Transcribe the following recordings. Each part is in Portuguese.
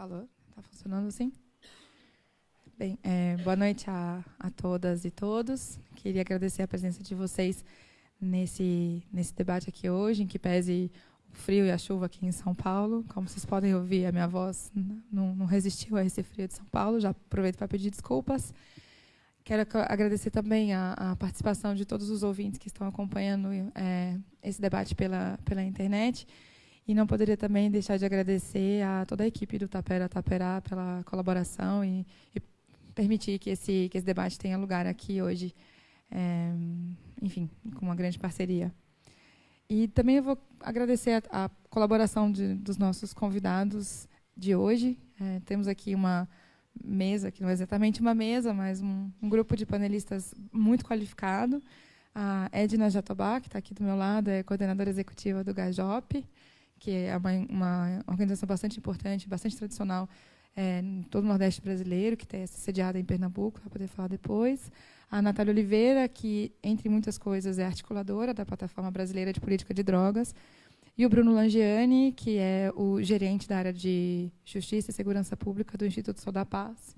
Alô? Está funcionando assim? Bem, boa noite a todas e todos. Queria agradecer a presença de vocês nesse debate aqui hoje, em que pese o frio e a chuva aqui em São Paulo. Como vocês podem ouvir, a minha voz não resistiu a esse frio de São Paulo. Já aproveito para pedir desculpas. Quero agradecer também a participação de todos os ouvintes que estão acompanhando esse debate pela internet. E não poderia também deixar de agradecer a toda a equipe do Tapera Taperá pela colaboração e permitir que esse debate tenha lugar aqui hoje, enfim, com uma grande parceria. E também eu vou agradecer a colaboração dos nossos convidados de hoje. Temos aqui uma mesa, que não é exatamente uma mesa, mas um grupo de panelistas muito qualificado. A Edna Jatobá, que está aqui do meu lado, é coordenadora executiva do GAJOP, que é uma organização bastante importante, bastante tradicional em todo o Nordeste brasileiro, que está sediada em Pernambuco, vai poder falar depois. A Natália Oliveira, que, entre muitas coisas, é articuladora da Plataforma Brasileira de Política de Drogas. E o Bruno Langiani, que é o gerente da área de Justiça e Segurança Pública do Instituto Sol da Paz.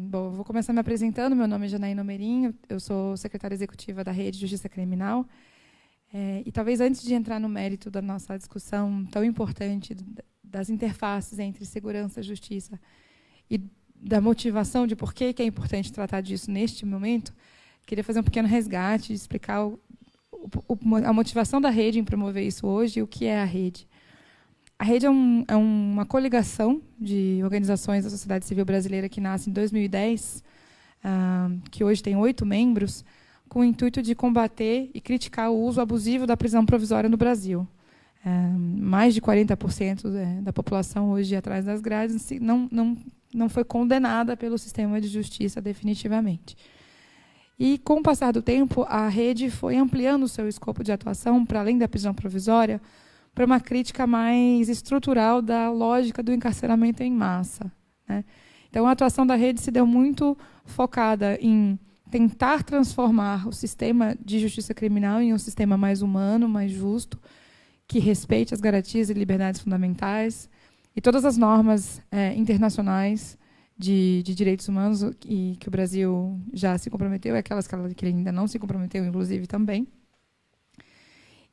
Bom, eu vou começar me apresentando. Meu nome é Janaína Omerim, eu sou secretária executiva da Rede de Justiça Criminal. E talvez antes de entrar no mérito da nossa discussão tão importante das interfaces entre segurança e justiça e da motivação de por que é importante tratar disso neste momento, queria fazer um pequeno resgate e explicar a motivação da rede em promover isso hoje e o que é a rede. A rede é uma coligação de organizações da sociedade civil brasileira que nasce em 2010, que hoje tem 8 membros, com o intuito de combater e criticar o uso abusivo da prisão provisória no Brasil. Mais de 40% da população hoje atrás das grades não foi condenada pelo sistema de justiça definitivamente. E, com o passar do tempo, a rede foi ampliando o seu escopo de atuação, para além da prisão provisória, para uma crítica mais estrutural da lógica do encarceramento em massa, né? Então, a atuação da rede se deu muito focada em tentar transformar o sistema de justiça criminal em um sistema mais humano, mais justo, que respeite as garantias e liberdades fundamentais e todas as normas internacionais de direitos humanos e que o Brasil já se comprometeu, e aquelas que ele ainda não se comprometeu, inclusive, também.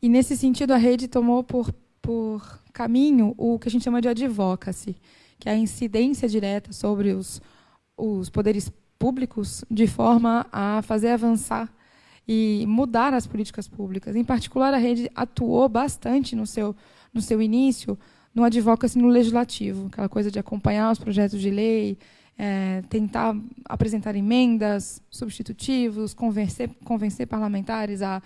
E, nesse sentido, a rede tomou por caminho o que a gente chama de advocacy, que é a incidência direta sobre os poderes públicos de forma a fazer avançar e mudar as políticas públicas. Em particular, a rede atuou bastante no seu início no advocacy no legislativo, aquela coisa de acompanhar os projetos de lei, tentar apresentar emendas, substitutivos, convencer parlamentares a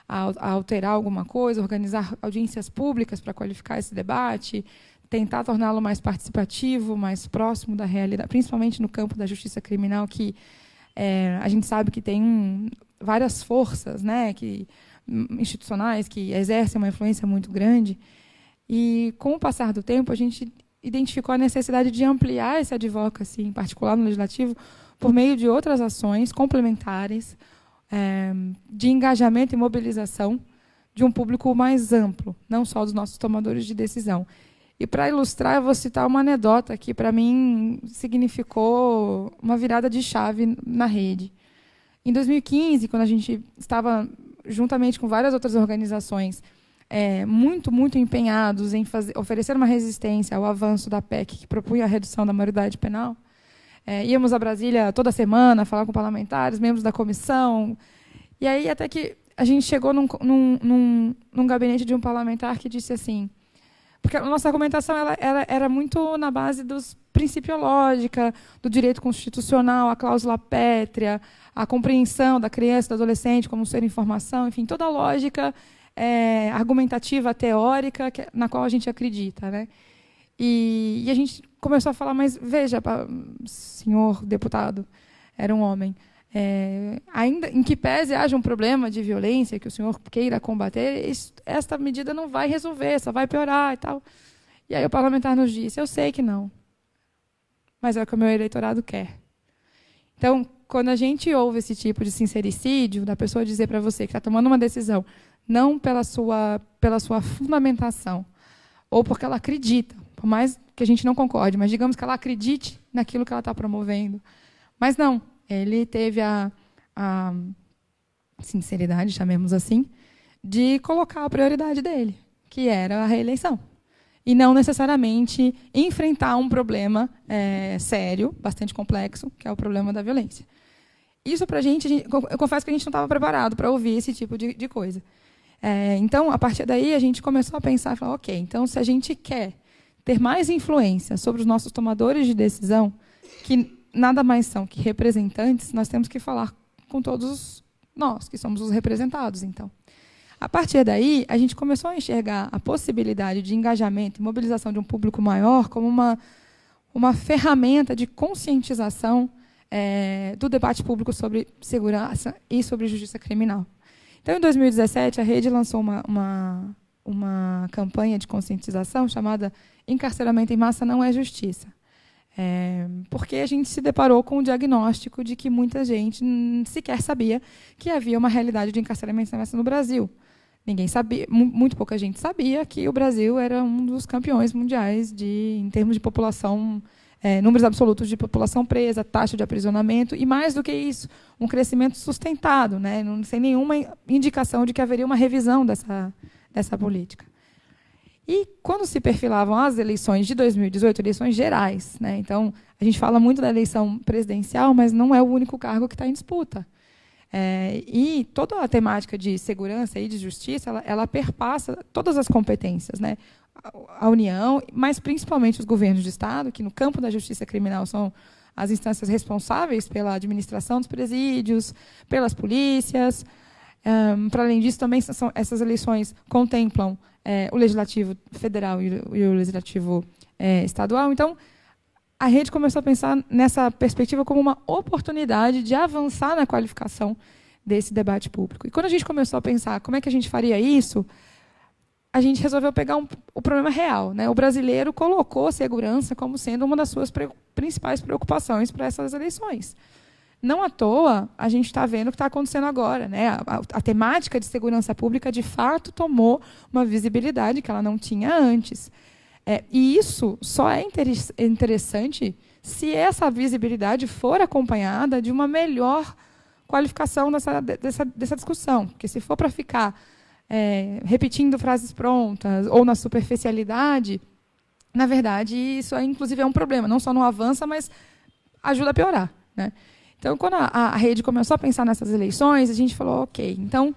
alterar alguma coisa, organizar audiências públicas para qualificar esse debate, tentar torná-lo mais participativo, mais próximo da realidade, principalmente no campo da justiça criminal, que a gente sabe que tem várias forças, né, institucionais que exercem uma influência muito grande. E, com o passar do tempo, a gente identificou a necessidade de ampliar esse advocacy, em particular no legislativo, por meio de outras ações complementares, de engajamento e mobilização de um público mais amplo, não só dos nossos tomadores de decisão. E, para ilustrar, eu vou citar uma anedota que, para mim, significou uma virada de chave na rede. Em 2015, quando a gente estava, juntamente com várias outras organizações, muito empenhados em oferecer uma resistência ao avanço da PEC, que propunha a redução da maioridade penal, íamos a Brasília toda semana, falar com parlamentares, membros da comissão, e aí até que a gente chegou num gabinete de um parlamentar que disse assim, porque a nossa argumentação era muito na base dos principiológica, do direito constitucional, a cláusula pétrea, a compreensão da criança e do adolescente como ser informação, enfim, toda a lógica argumentativa, teórica, na qual a gente acredita, né? E a gente começou a falar, mas veja, senhor deputado, era um homem, ainda em que pese haja um problema de violência que o senhor queira combater, esta medida não vai resolver, só vai piorar e tal. E aí o parlamentar nos disse, eu sei que não, mas é o que o meu eleitorado quer. Então, quando a gente ouve esse tipo de sincericídio, da pessoa dizer para você que está tomando uma decisão, não pela sua fundamentação, ou porque ela acredita, por mais que a gente não concorde, mas digamos que ela acredite naquilo que ela está promovendo. Mas não, ele teve a sinceridade, chamemos assim, de colocar a prioridade dele, que era a reeleição. E não necessariamente enfrentar um problema sério, bastante complexo, que é o problema da violência. Isso, para a gente, eu confesso que a gente não estava preparado para ouvir esse tipo de coisa. Então, a partir daí, a gente começou a pensar, falar, ok, então, se a gente quer ter mais influência sobre os nossos tomadores de decisão, que nada mais são que representantes, nós temos que falar com todos nós, que somos os representados, então. A partir daí, a gente começou a enxergar a possibilidade de engajamento e mobilização de um público maior como uma ferramenta de conscientização do debate público sobre segurança e sobre justiça criminal. Então, em 2017, a Rede lançou uma campanha de conscientização chamada Encarceramento em Massa Não é Justiça. Porque a gente se deparou com o diagnóstico de que muita gente sequer sabia que havia uma realidade de encarceramento em massa no Brasil. Ninguém sabia, muito pouca gente sabia que o Brasil era um dos campeões mundiais em termos de população, números absolutos de população presa, taxa de aprisionamento e, mais do que isso, um crescimento sustentado, né, sem nenhuma indicação de que haveria uma revisão dessa política. E quando se perfilavam as eleições de 2018, eleições gerais, né, então a gente fala muito da eleição presidencial, mas não é o único cargo que está em disputa. E toda a temática de segurança e de justiça, ela perpassa todas as competências, né? A União, mas principalmente os governos de Estado, que no campo da justiça criminal são as instâncias responsáveis pela administração dos presídios, pelas polícias. Para além disso, também essas eleições contemplam o Legislativo Federal e o Legislativo Estadual. Então, a rede começou a pensar nessa perspectiva como uma oportunidade de avançar na qualificação desse debate público. E quando a gente começou a pensar como é que a gente faria isso, a gente resolveu pegar o problema real, né? O brasileiro colocou a segurança como sendo uma das suas principais preocupações para essas eleições. Não à toa, a gente está vendo o que está acontecendo agora, né? A temática de segurança pública, de fato, tomou uma visibilidade que ela não tinha antes. E isso só é interessante se essa visibilidade for acompanhada de uma melhor qualificação dessa discussão. Porque se for para ficar repetindo frases prontas ou na superficialidade, na verdade, isso inclusive é um problema. Não só não avança, mas ajuda a piorar, né? Então, quando a rede começou a pensar nessas eleições, a gente falou, ok, então,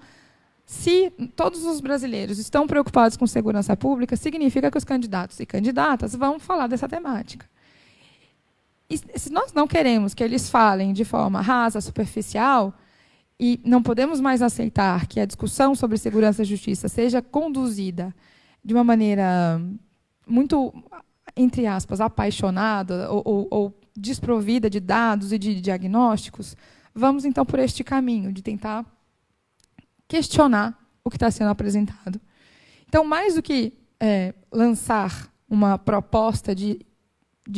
se todos os brasileiros estão preocupados com segurança pública, significa que os candidatos e candidatas vão falar dessa temática. E se nós não queremos que eles falem de forma rasa, superficial, e não podemos mais aceitar que a discussão sobre segurança e justiça seja conduzida de uma maneira muito, entre aspas, apaixonada ou desprovida de dados e de diagnósticos, vamos, então, por este caminho de tentar questionar o que está sendo apresentado. Então, mais do que lançar uma proposta de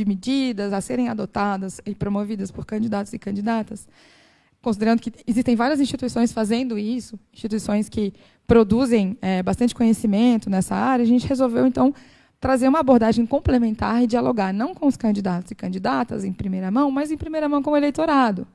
medidas a serem adotadas e promovidas por candidatos e candidatas, considerando que existem várias instituições fazendo isso, instituições que produzem bastante conhecimento nessa área, a gente resolveu, então, trazer uma abordagem complementar e dialogar não com os candidatos e candidatas em primeira mão, mas em primeira mão com o eleitorado.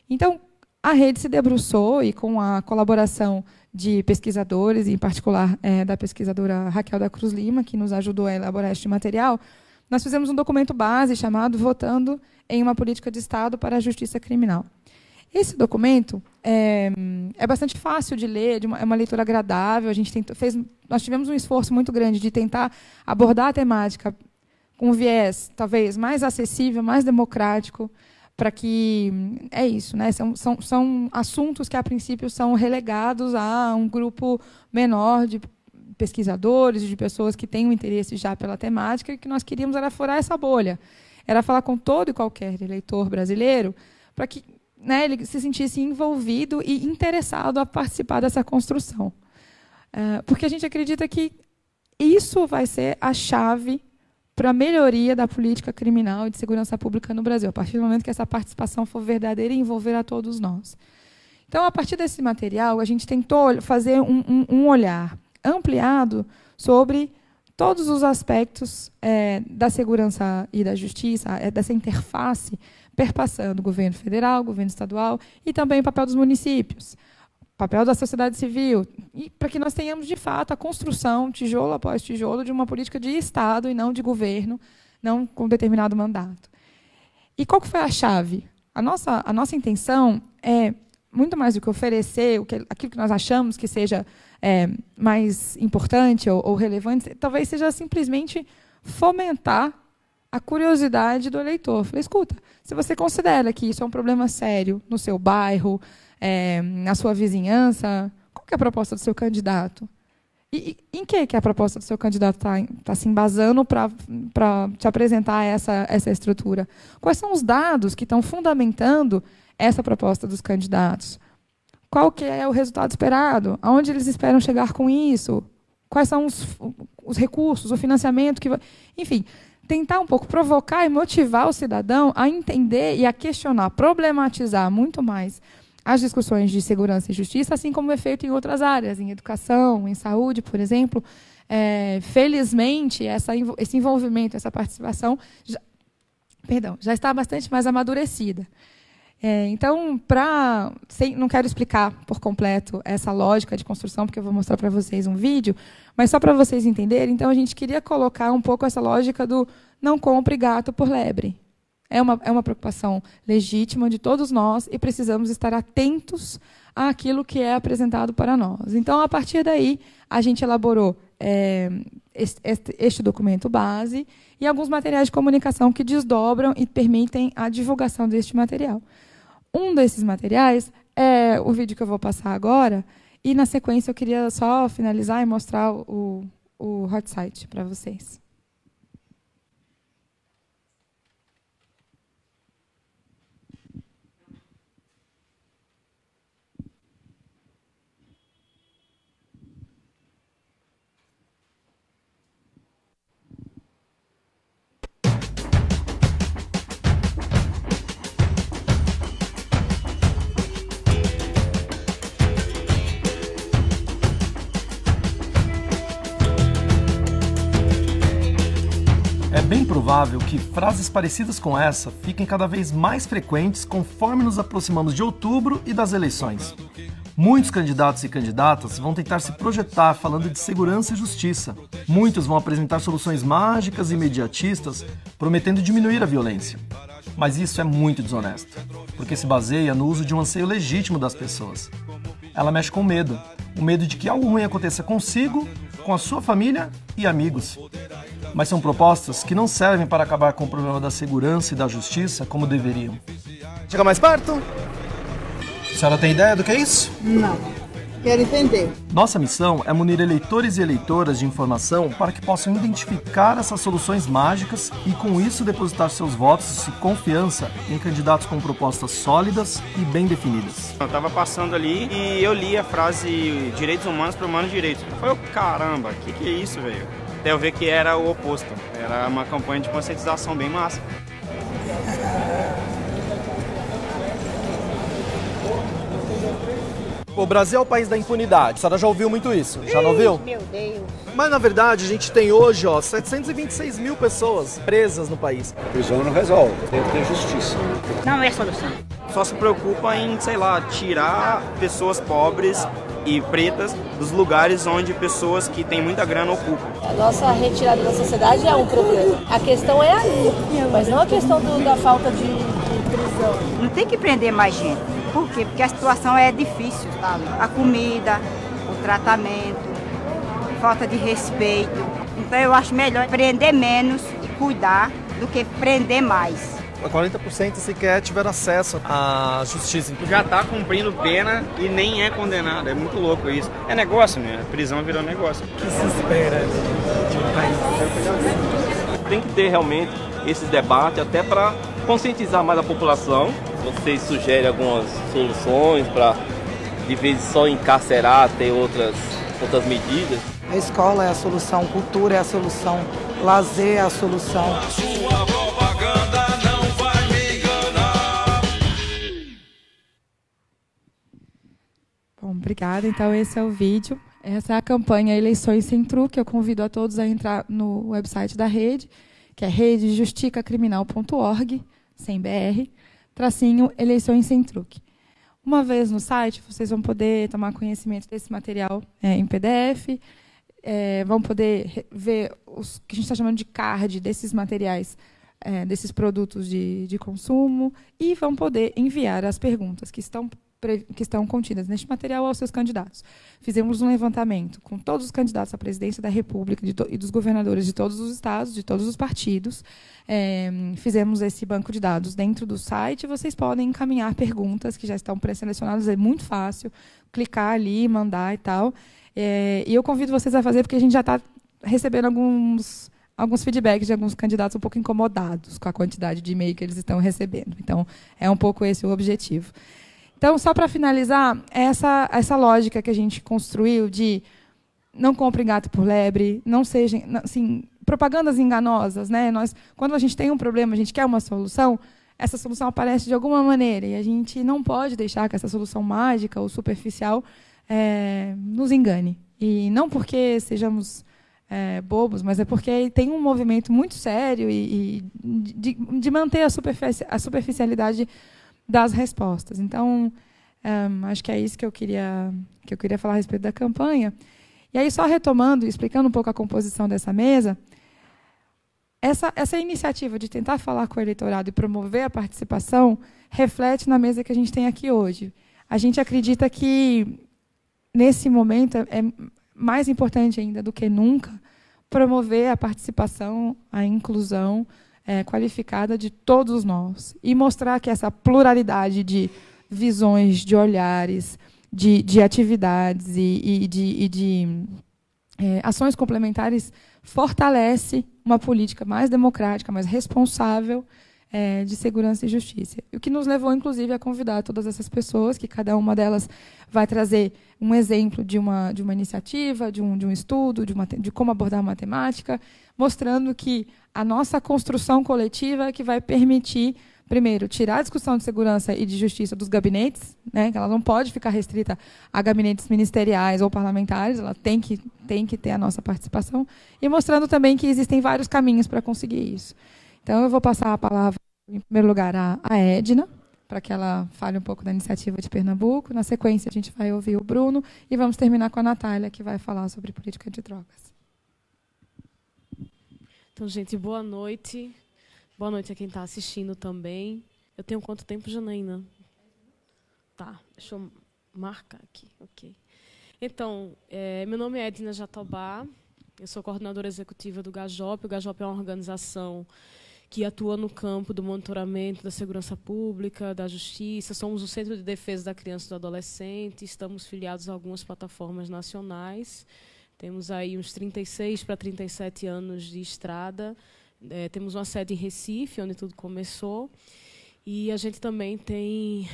Então, a rede se debruçou, e com a colaboração de pesquisadores, em particular da pesquisadora Raquel da Cruz Lima, que nos ajudou a elaborar este material, nós fizemos um documento base chamado Votando em uma Política de Estado para a Justiça Criminal. Esse documento é bastante fácil de ler, é uma leitura agradável. Nós tivemos um esforço muito grande de tentar abordar a temática com um viés, talvez, mais acessível, mais democrático, para que... É isso, né? São assuntos que, a princípio, são relegados a um grupo menor de pesquisadores, de pessoas que têm um interesse já pela temática, e o que nós queríamos era furar essa bolha. Era falar com todo e qualquer eleitor brasileiro para que ele se sentisse envolvido e interessado a participar dessa construção. Porque a gente acredita que isso vai ser a chave para a melhoria da política criminal e de segurança pública no Brasil, a partir do momento que essa participação for verdadeira e envolver a todos nós. Então, a partir desse material, a gente tentou fazer um olhar ampliado sobre todos os aspectos da segurança e da justiça, dessa interface, perpassando o governo federal, o governo estadual e também o papel dos municípios, o papel da sociedade civil, e para que nós tenhamos, de fato, a construção, tijolo após tijolo, de uma política de Estado e não de governo, não com determinado mandato. E qual que foi a chave? A nossa intenção é, muito mais do que oferecer aquilo que nós achamos que seja mais importante ou relevante, talvez seja simplesmente fomentar a curiosidade do eleitor. Falei, escuta, se você considera que isso é um problema sério no seu bairro, na sua vizinhança, qual que é a proposta do seu candidato? E em que a proposta do seu candidato está se embasando para te apresentar essa estrutura? Quais são os dados que estão fundamentando essa proposta dos candidatos? Qual que é o resultado esperado? Aonde eles esperam chegar com isso? Quais são os recursos, o financiamento? Enfim, tentar um pouco provocar e motivar o cidadão a entender e a questionar, problematizar muito mais as discussões de segurança e justiça, assim como é feito em outras áreas, em educação, em saúde, por exemplo. Felizmente, esse envolvimento, essa participação já está bastante mais amadurecida. Então, não quero explicar por completo essa lógica de construção, porque eu vou mostrar para vocês um vídeo, mas só para vocês entenderem, então a gente queria colocar um pouco essa lógica do não compre gato por lebre. É uma preocupação legítima de todos nós e precisamos estar atentos àquilo que é apresentado para nós. Então, a partir daí, a gente elaborou este documento base e alguns materiais de comunicação que desdobram e permitem a divulgação deste material. Um desses materiais é o vídeo que eu vou passar agora, e, na sequência, eu queria só finalizar e mostrar o hot site para vocês. É bem provável que frases parecidas com essa fiquem cada vez mais frequentes conforme nos aproximamos de outubro e das eleições. Muitos candidatos e candidatas vão tentar se projetar falando de segurança e justiça. Muitos vão apresentar soluções mágicas e imediatistas, prometendo diminuir a violência. Mas isso é muito desonesto, porque se baseia no uso de um anseio legítimo das pessoas. Ela mexe com medo, o medo de que algo ruim aconteça consigo, com a sua família e amigos. Mas são propostas que não servem para acabar com o problema da segurança e da justiça como deveriam. Chega mais perto. A senhora tem ideia do que é isso? Não. Quero entender. Nossa missão é munir eleitores e eleitoras de informação para que possam identificar essas soluções mágicas e, com isso, depositar seus votos e confiança em candidatos com propostas sólidas e bem definidas. Eu estava passando ali e eu li a frase direitos humanos para humanos direitos. Eu falei, caramba, que é isso, velho? Até eu ver que era o oposto. Era uma campanha de conscientização bem massa. O Brasil é o país da impunidade. A senhora já ouviu muito isso? Já não ouviu? Meu Deus. Mas, na verdade, a gente tem hoje 726 mil pessoas presas no país. A prisão não resolve, tem que ter justiça. Não é solução. Só se preocupa em, sei lá, tirar pessoas pobres e pretas dos lugares onde pessoas que têm muita grana ocupam. A nossa retirada da sociedade é um problema. A questão é ali, mas não a questão da falta de prisão. Não tem que prender mais gente. Por quê? Porque a situação é difícil, sabe? A comida, o tratamento, falta de respeito. Então eu acho melhor prender menos e cuidar do que prender mais. 40% sequer tiveram acesso à justiça. Já está cumprindo pena e nem é condenado. É muito louco isso. É negócio, né? A prisão virou negócio. O que se espera de um país? Tem que ter realmente esse debate até para conscientizar mais a população. Vocês sugerem algumas soluções para, de vez de só encarcerar, ter outras medidas? A escola é a solução, cultura é a solução, lazer é a solução. Sua propaganda não vai me enganar. Bom, obrigada. Então, esse é o vídeo. Essa é a campanha Eleições Sem Truque. Eu convido a todos a entrar no website da rede, que é redejusticacriminal.org, sem BR, / Eleições Sem Truque. Uma vez no site, vocês vão poder tomar conhecimento desse material em PDF, vão poder ver os que a gente está chamando de card desses materiais, desses produtos de consumo, e vão poder enviar as perguntas que estão contidas neste material aos seus candidatos. Fizemos um levantamento com todos os candidatos à presidência da República e dos governadores de todos os estados, de todos os partidos. Fizemos esse banco de dados dentro do site. Vocês podem encaminhar perguntas que já estão pré-selecionadas, é muito fácil, clicar ali, mandar e tal. E eu convido vocês a fazer, porque a gente já está recebendo alguns feedbacks de alguns candidatos um pouco incomodados com a quantidade de e-mail que eles estão recebendo. Então, é um pouco esse o objetivo. Então, só para finalizar, essa lógica que a gente construiu de não compre gato por lebre, não sejam, assim, propagandas enganosas, né? Quando a gente tem um problema, a gente quer uma solução, essa solução aparece de alguma maneira, e a gente não pode deixar que essa solução mágica ou superficial nos engane. E não porque sejamos bobos, mas é porque tem um movimento muito sério de manter a superficialidade das respostas. Então, acho que é isso que eu queria falar a respeito da campanha. E aí, só retomando, explicando um pouco a composição dessa mesa, essa iniciativa de tentar falar com o eleitorado e promover a participação reflete na mesa que a gente tem aqui hoje. A gente acredita que, nesse momento, é mais importante ainda do que nunca promover a participação, a inclusão qualificada de todos nós e mostrar que essa pluralidade de visões, de olhares, de atividades e de ações complementares fortalece uma política mais democrática, mais responsável de segurança e justiça. O que nos levou, inclusive, a convidar todas essas pessoas, que cada uma delas vai trazer um exemplo de uma iniciativa, de um estudo, de como abordar a matemática, mostrando que a nossa construção coletiva é que vai permitir, primeiro, tirar a discussão de segurança e de justiça dos gabinetes, né, que ela não pode ficar restrita a gabinetes ministeriais ou parlamentares, ela tem que ter a nossa participação, e mostrando também que existem vários caminhos para conseguir isso. Então, eu vou passar a palavra, em primeiro lugar, à Edna, para que ela fale um pouco da iniciativa de Pernambuco. Na sequência, a gente vai ouvir o Bruno e vamos terminar com a Natália, que vai falar sobre política de drogas. Então, gente, boa noite. Boa noite a quem está assistindo também. Eu tenho quanto tempo, Janaína? Tá, deixa eu marcar aqui. Ok. Então, meu nome é Edna Jatobá, eu sou coordenadora executiva do GAJOP. O GAJOP é uma organização que atua no campo do monitoramento da segurança pública, da justiça. Somos o Centro de Defesa da Criança e do Adolescente, estamos filiados a algumas plataformas nacionais. Temos aí uns 36 para 37 anos de estrada. Temos uma sede em Recife, onde tudo começou. E a gente também tem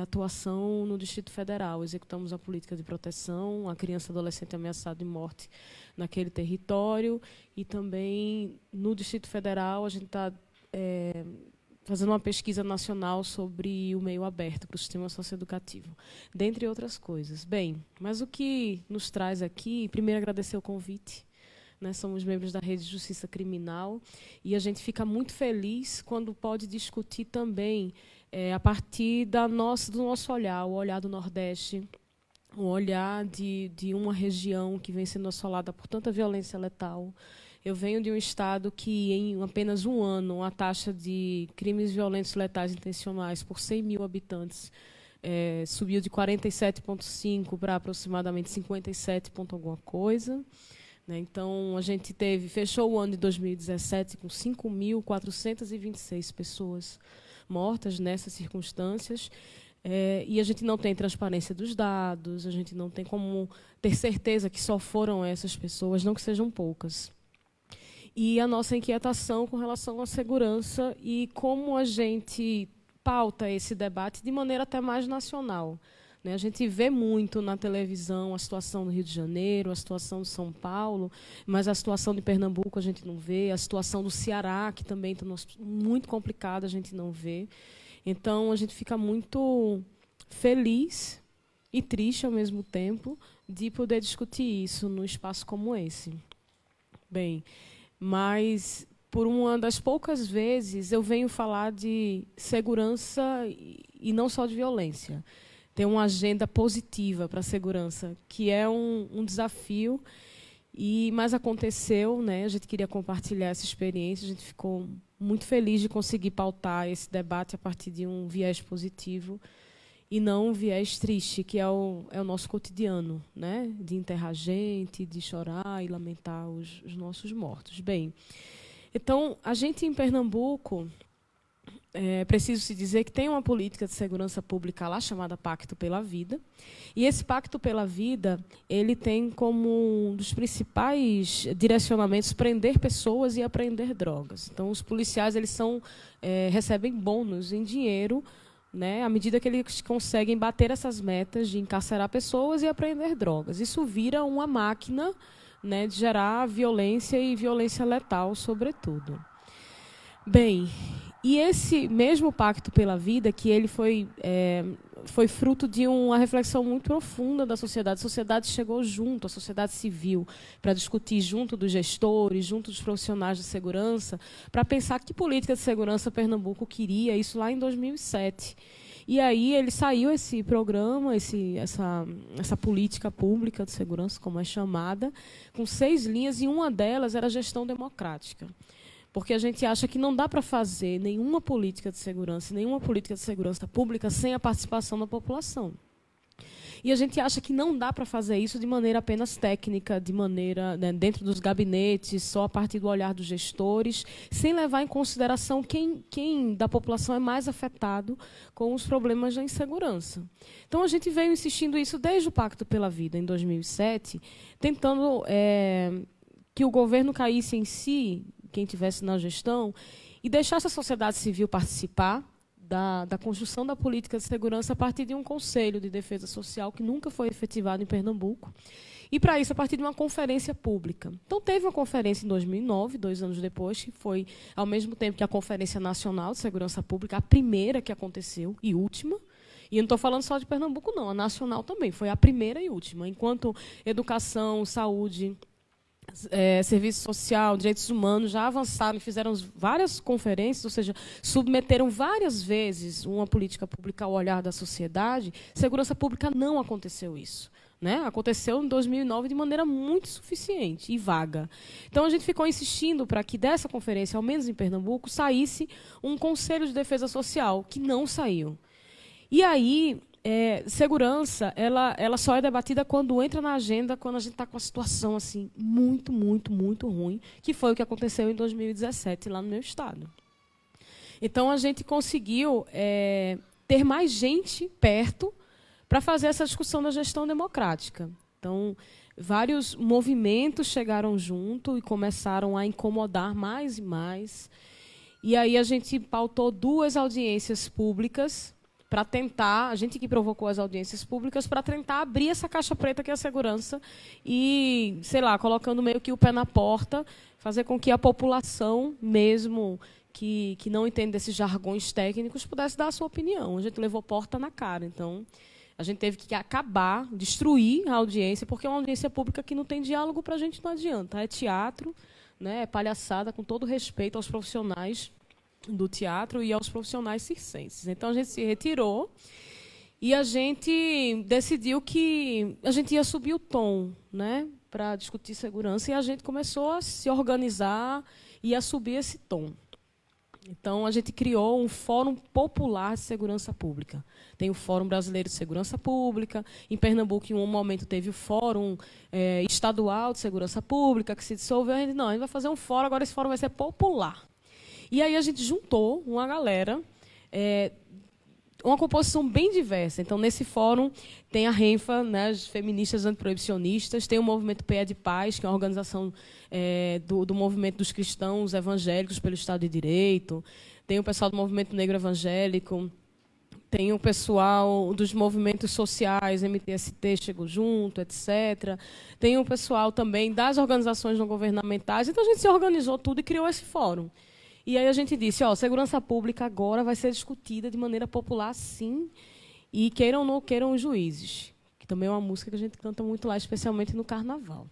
atuação no Distrito Federal. Executamos a política de proteção à criança e adolescente ameaçada de morte naquele território. E também, no Distrito Federal, a gente está fazendo uma pesquisa nacional sobre o meio aberto para o sistema socioeducativo, dentre outras coisas. Bem, mas o que nos traz aqui, primeiro agradecer o convite. Somos membros da Rede de Justiça Criminal e a gente fica muito feliz quando pode discutir também, a partir do nosso olhar, o olhar do Nordeste, o olhar de uma região que vem sendo assolada por tanta violência letal. Eu venho de um estado que, em apenas um ano, a taxa de crimes violentos letais intencionais por 100 mil habitantes subiu de 47,5 para aproximadamente 57 ponto alguma coisa. Então, a gente fechou o ano de 2017 com 5.426 pessoas mortas nessas circunstâncias, e a gente não tem transparência dos dados, a gente não tem como ter certeza que só foram essas pessoas, não que sejam poucas. E a nossa inquietação com relação à segurança e como a gente pauta esse debate de maneira até mais nacional. A gente vê muito na televisão a situação do Rio de Janeiro, a situação de São Paulo, mas a situação de Pernambuco a gente não vê, a situação do Ceará, que também está muito complicada, a gente não vê. Então, a gente fica muito feliz e triste ao mesmo tempo de poder discutir isso num espaço como esse. Bem, mas por uma das poucas vezes eu venho falar de segurança e não só de violência. Tem uma agenda positiva para a segurança, que é um desafio, mas aconteceu, né? A gente queria compartilhar essa experiência, a gente ficou muito feliz de conseguir pautar esse debate a partir de um viés positivo e não um viés triste, que é o nosso cotidiano, né? De enterrar gente, de chorar e lamentar os nossos mortos. Bem, então, a gente em Pernambuco, preciso se dizer que tem uma política de segurança pública lá chamada Pacto pela Vida, e esse Pacto pela Vida ele tem como um dos principais direcionamentos prender pessoas e apreender drogas. Então, os policiais recebem bônus em dinheiro, né, à medida que eles conseguem bater essas metas de encarcerar pessoas e apreender drogas. Isso vira uma máquina, né, de gerar violência e violência letal, sobretudo. Bem, e esse mesmo Pacto pela Vida, que ele foi fruto de uma reflexão muito profunda da sociedade. A sociedade chegou junto, a sociedade civil, para discutir junto dos gestores, junto dos profissionais de segurança, para pensar que política de segurança Pernambuco queria, isso lá em 2007. E aí saiu esse programa, essa política pública de segurança, como é chamada, com 6 linhas, e uma delas era a gestão democrática. Porque a gente acha que não dá para fazer nenhuma política de segurança pública sem a participação da população. E a gente acha que não dá para fazer isso de maneira apenas técnica, de maneira, né, dentro dos gabinetes, só a partir do olhar dos gestores, sem levar em consideração quem da população é mais afetado com os problemas da insegurança. Então, a gente veio insistindo isso desde o Pacto pela Vida, em 2007, tentando que o governo caísse em si, quem estivesse na gestão, e deixasse a sociedade civil participar da construção da política de segurança a partir de um conselho de defesa social que nunca foi efetivado em Pernambuco. E, para isso, a partir de uma conferência pública. Então, teve uma conferência em 2009, 2 anos depois, que foi, ao mesmo tempo que a Conferência Nacional de Segurança Pública, a primeira que aconteceu e última. E eu não estou falando só de Pernambuco, não. A nacional também foi a primeira e última. Enquanto educação, saúde, serviço social, direitos humanos já avançaram e fizeram várias conferências, ou seja, submeteram várias vezes uma política pública ao olhar da sociedade, segurança pública não aconteceu isso. Né? Aconteceu em 2009 de maneira muito suficiente e vaga. Então, a gente ficou insistindo para que dessa conferência, ao menos em Pernambuco, saísse um Conselho de Defesa Social, que não saiu. E aí, segurança, ela só é debatida quando entra na agenda, quando a gente está com uma situação assim, muito, muito, muito ruim, que foi o que aconteceu em 2017, lá no meu estado. Então, a gente conseguiu ter mais gente perto para fazer essa discussão da gestão democrática. Então, vários movimentos chegaram junto e começaram a incomodar mais e mais. E aí a gente pautou 2 audiências públicas para tentar, a gente que provocou as audiências públicas, para tentar abrir essa caixa preta que é a segurança e, sei lá, colocando meio que o pé na porta, fazer com que a população, mesmo que não entende desses jargões técnicos, pudesse dar a sua opinião. A gente levou porta na cara. Então, a gente teve que acabar, destruir a audiência, porque é uma audiência pública que não tem diálogo, para a gente não adianta. É teatro, né, é palhaçada, com todo respeito aos profissionais do teatro e aos profissionais circenses. Então, a gente se retirou e a gente decidiu que a gente ia subir o tom, né, para discutir segurança, e a gente começou a se organizar e a subir esse tom. Então, a gente criou um Fórum Popular de Segurança Pública. Tem o Fórum Brasileiro de Segurança Pública. Em Pernambuco, em um momento, teve o Fórum Estadual de Segurança Pública, que se dissolveu. A gente vai fazer um fórum, agora esse fórum vai ser popular. E aí a gente juntou uma galera, uma composição bem diversa. Então, nesse fórum, tem a RENFA, né, as feministas antiproibicionistas, tem o Movimento PE de Paz, que é uma organização do movimento dos cristãos evangélicos pelo Estado de Direito, tem o pessoal do Movimento Negro Evangélico, tem o pessoal dos movimentos sociais, MTST chegou junto, etc. Tem o pessoal também das organizações não governamentais. Então, a gente se organizou tudo e criou esse fórum. E aí a gente disse, segurança pública agora vai ser discutida de maneira popular, sim, e queiram ou não queiram os juízes. também é uma música que a gente canta muito lá, especialmente no Carnaval.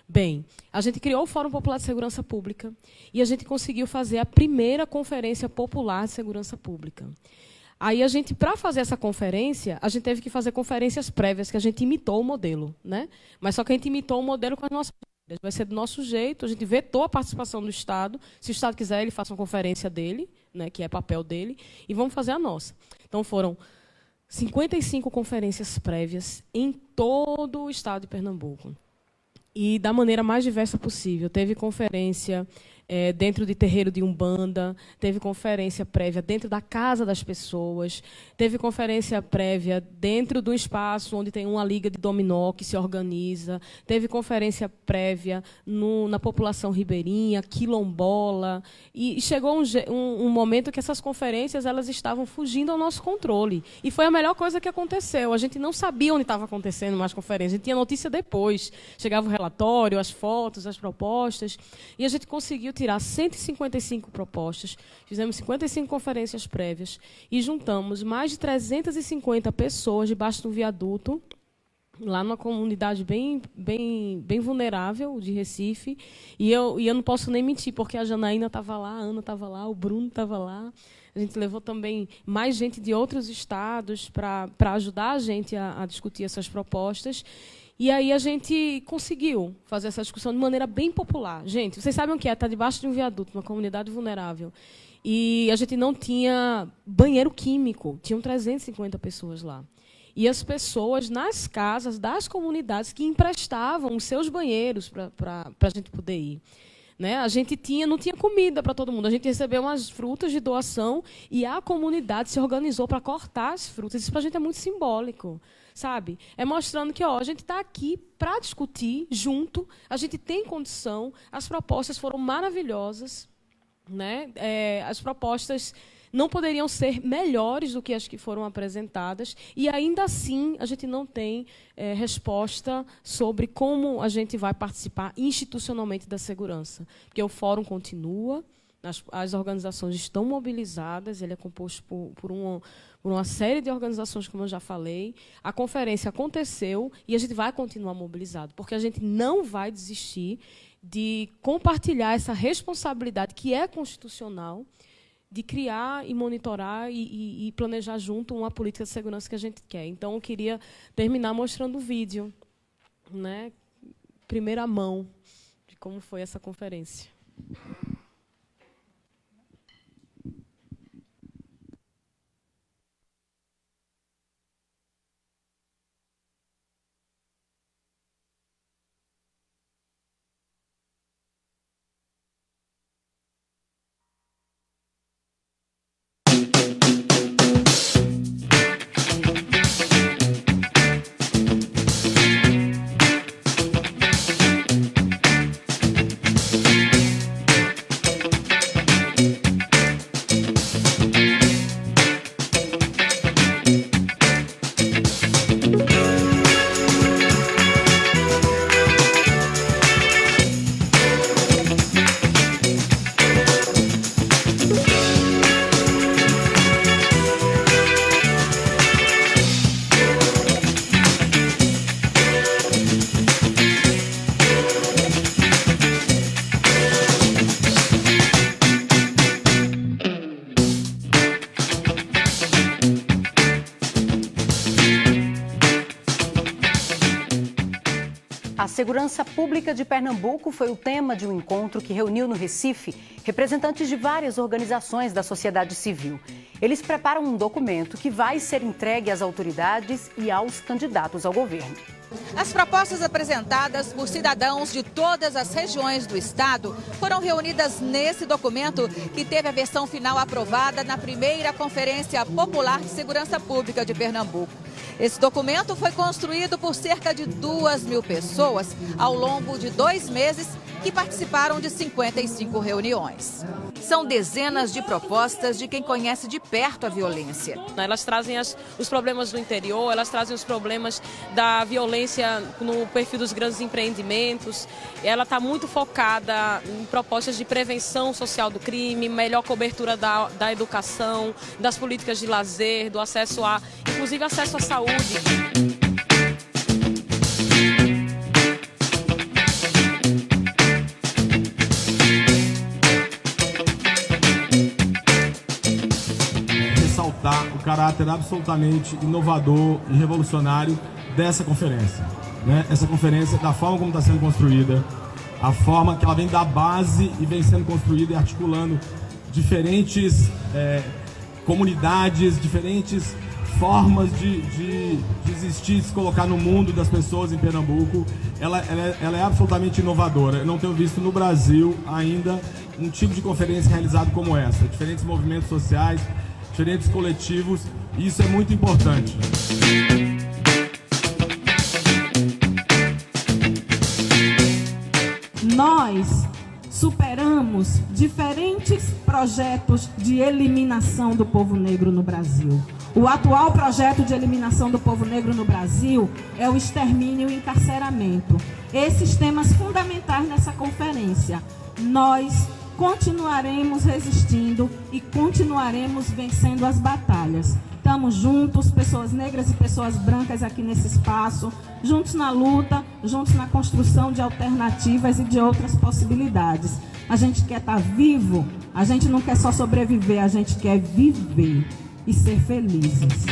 Bem, a gente criou o Fórum Popular de Segurança Pública e a gente conseguiu fazer a primeira Conferência Popular de Segurança Pública. Aí, para fazer essa conferência, a gente teve que fazer conferências prévias, que a gente imitou o modelo, né? Mas só que a gente imitou o modelo com as nossas regras. Vai ser do nosso jeito, a gente vetou a participação do Estado. Se o Estado quiser, ele faça uma conferência dele, né, que é papel dele, e vamos fazer a nossa. Então, foram 55 conferências prévias em todo o Estado de Pernambuco. E da maneira mais diversa possível. Teve conferência dentro de terreiro de Umbanda, teve conferência prévia dentro da casa das pessoas, teve conferência prévia dentro do espaço onde tem uma liga de dominó que se organiza, teve conferência prévia na população ribeirinha, quilombola, e chegou um momento que essas conferências elas estavam fugindo ao nosso controle. E foi a melhor coisa que aconteceu. A gente não sabia onde estava acontecendo mais conferências, a gente tinha notícia depois. Chegava o relatório, as fotos, as propostas, e a gente conseguiu tirar 155 propostas, fizemos 55 conferências prévias e juntamos mais de 350 pessoas debaixo do viaduto, lá numa comunidade bem vulnerável de Recife. E eu não posso nem mentir, porque a Janaína estava lá, a Ana estava lá, o Bruno estava lá. A gente levou também mais gente de outros estados para ajudar a gente a discutir essas propostas. E aí a gente conseguiu fazer essa discussão de maneira bem popular. Gente, vocês sabem o que é estar debaixo de um viaduto, uma comunidade vulnerável. E a gente não tinha banheiro químico, tinham 350 pessoas lá. E as pessoas nas casas das comunidades que emprestavam os seus banheiros para a gente poder ir. Né? A gente não tinha comida para todo mundo. A gente recebeu umas frutas de doação e a comunidade se organizou para cortar as frutas. Isso para a gente é muito simbólico. Sabe? É mostrando que a gente está aqui para discutir junto, a gente tem condição, as propostas foram maravilhosas, né? As propostas não poderiam ser melhores do que as que foram apresentadas, e ainda assim a gente não tem resposta sobre como a gente vai participar institucionalmente da segurança. Porque o fórum continua, as organizações estão mobilizadas, ele é composto por uma série de organizações, como eu já falei. A conferência aconteceu e a gente vai continuar mobilizado, porque a gente não vai desistir de compartilhar essa responsabilidade que é constitucional de criar e monitorar e planejar junto uma política de segurança que a gente quer. Então, eu queria terminar mostrando o vídeo, né, primeira mão, de como foi essa conferência. A segurança pública de Pernambuco foi o tema de um encontro que reuniu no Recife representantes de várias organizações da sociedade civil. Eles preparam um documento que vai ser entregue às autoridades e aos candidatos ao governo. As propostas apresentadas por cidadãos de todas as regiões do estado foram reunidas nesse documento que teve a versão final aprovada na primeira Conferência Popular de Segurança Pública de Pernambuco. Esse documento foi construído por cerca de 2.000 pessoas ao longo de 2 meses que participaram de 55 reuniões. São dezenas de propostas de quem conhece de perto a violência. Elas trazem os problemas do interior, elas trazem os problemas da violência no perfil dos grandes empreendimentos. Ela está muito focada em propostas de prevenção social do crime, melhor cobertura da educação, das políticas de lazer, do acesso inclusive acesso à saúde. caráter absolutamente inovador e revolucionário dessa conferência, né? Essa conferência, da forma como está sendo construída, a forma que ela vem da base e vem sendo construída e articulando diferentes comunidades, diferentes formas de existir e se colocar no mundo das pessoas em Pernambuco. Ela é absolutamente inovadora. Eu não tenho visto no Brasil ainda um tipo de conferência realizada como essa. Diferentes movimentos sociais, diferentes coletivos, e isso é muito importante. Nós superamos diferentes projetos de eliminação do povo negro no Brasil. O atual projeto de eliminação do povo negro no Brasil é o extermínio e o encarceramento. Esses temas fundamentais nessa conferência. Nós continuaremos resistindo e continuaremos vencendo as batalhas. Estamos juntos, pessoas negras e pessoas brancas aqui nesse espaço, juntos na luta, juntos na construção de alternativas e de outras possibilidades. A gente quer estar vivo, a gente não quer só sobreviver, a gente quer viver e ser felizes.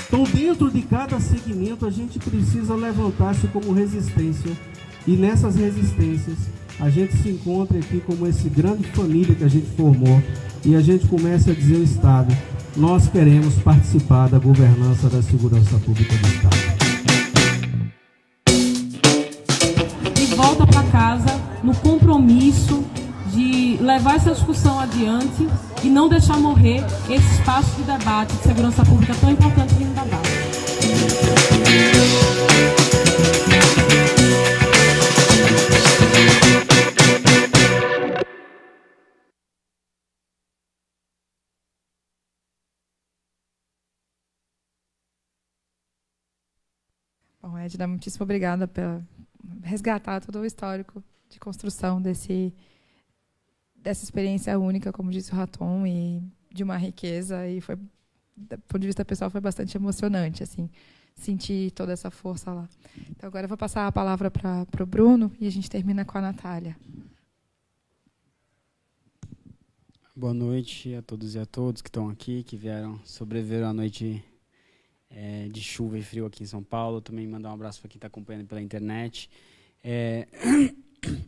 Então, dentro de cada segmento, a gente precisa levantar-se como resistência. E nessas resistências, a gente se encontra aqui como esse grande família que a gente formou. E a gente começa a dizer ao Estado: nós queremos participar da governança da segurança pública do Estado. E volta para casa no compromisso de levar essa discussão adiante e não deixar morrer esse espaço de debate de segurança pública tão importante vindo da base. Bom, Edna, muitíssimo obrigada por resgatar todo o histórico de construção dessa experiência única, como disse o Raton, e de uma riqueza, e foi, do ponto de vista pessoal, foi bastante emocionante, assim, sentir toda essa força lá. Então, agora eu vou passar a palavra para o Bruno e a gente termina com a Natália. Boa noite a todos e a todas que estão aqui, que vieram sobreviver à noite de chuva e frio aqui em São Paulo. Também mandar um abraço para quem está acompanhando pela internet.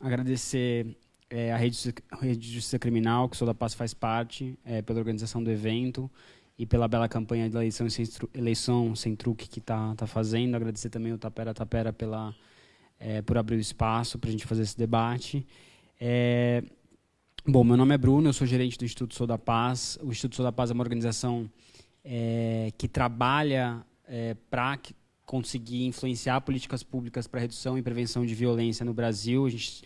Agradecer a Rede de Justiça Criminal, que o Sou da Paz faz parte, pela organização do evento e pela bela campanha de eleição sem truque que está fazendo. Agradecer também o Tapera por abrir o espaço para a gente fazer esse debate. Bom, meu nome é Bruno, eu sou gerente do Instituto Sou da Paz. O Instituto Sou da Paz é uma organização que trabalha para conseguir influenciar políticas públicas para redução e prevenção de violência no Brasil. A gente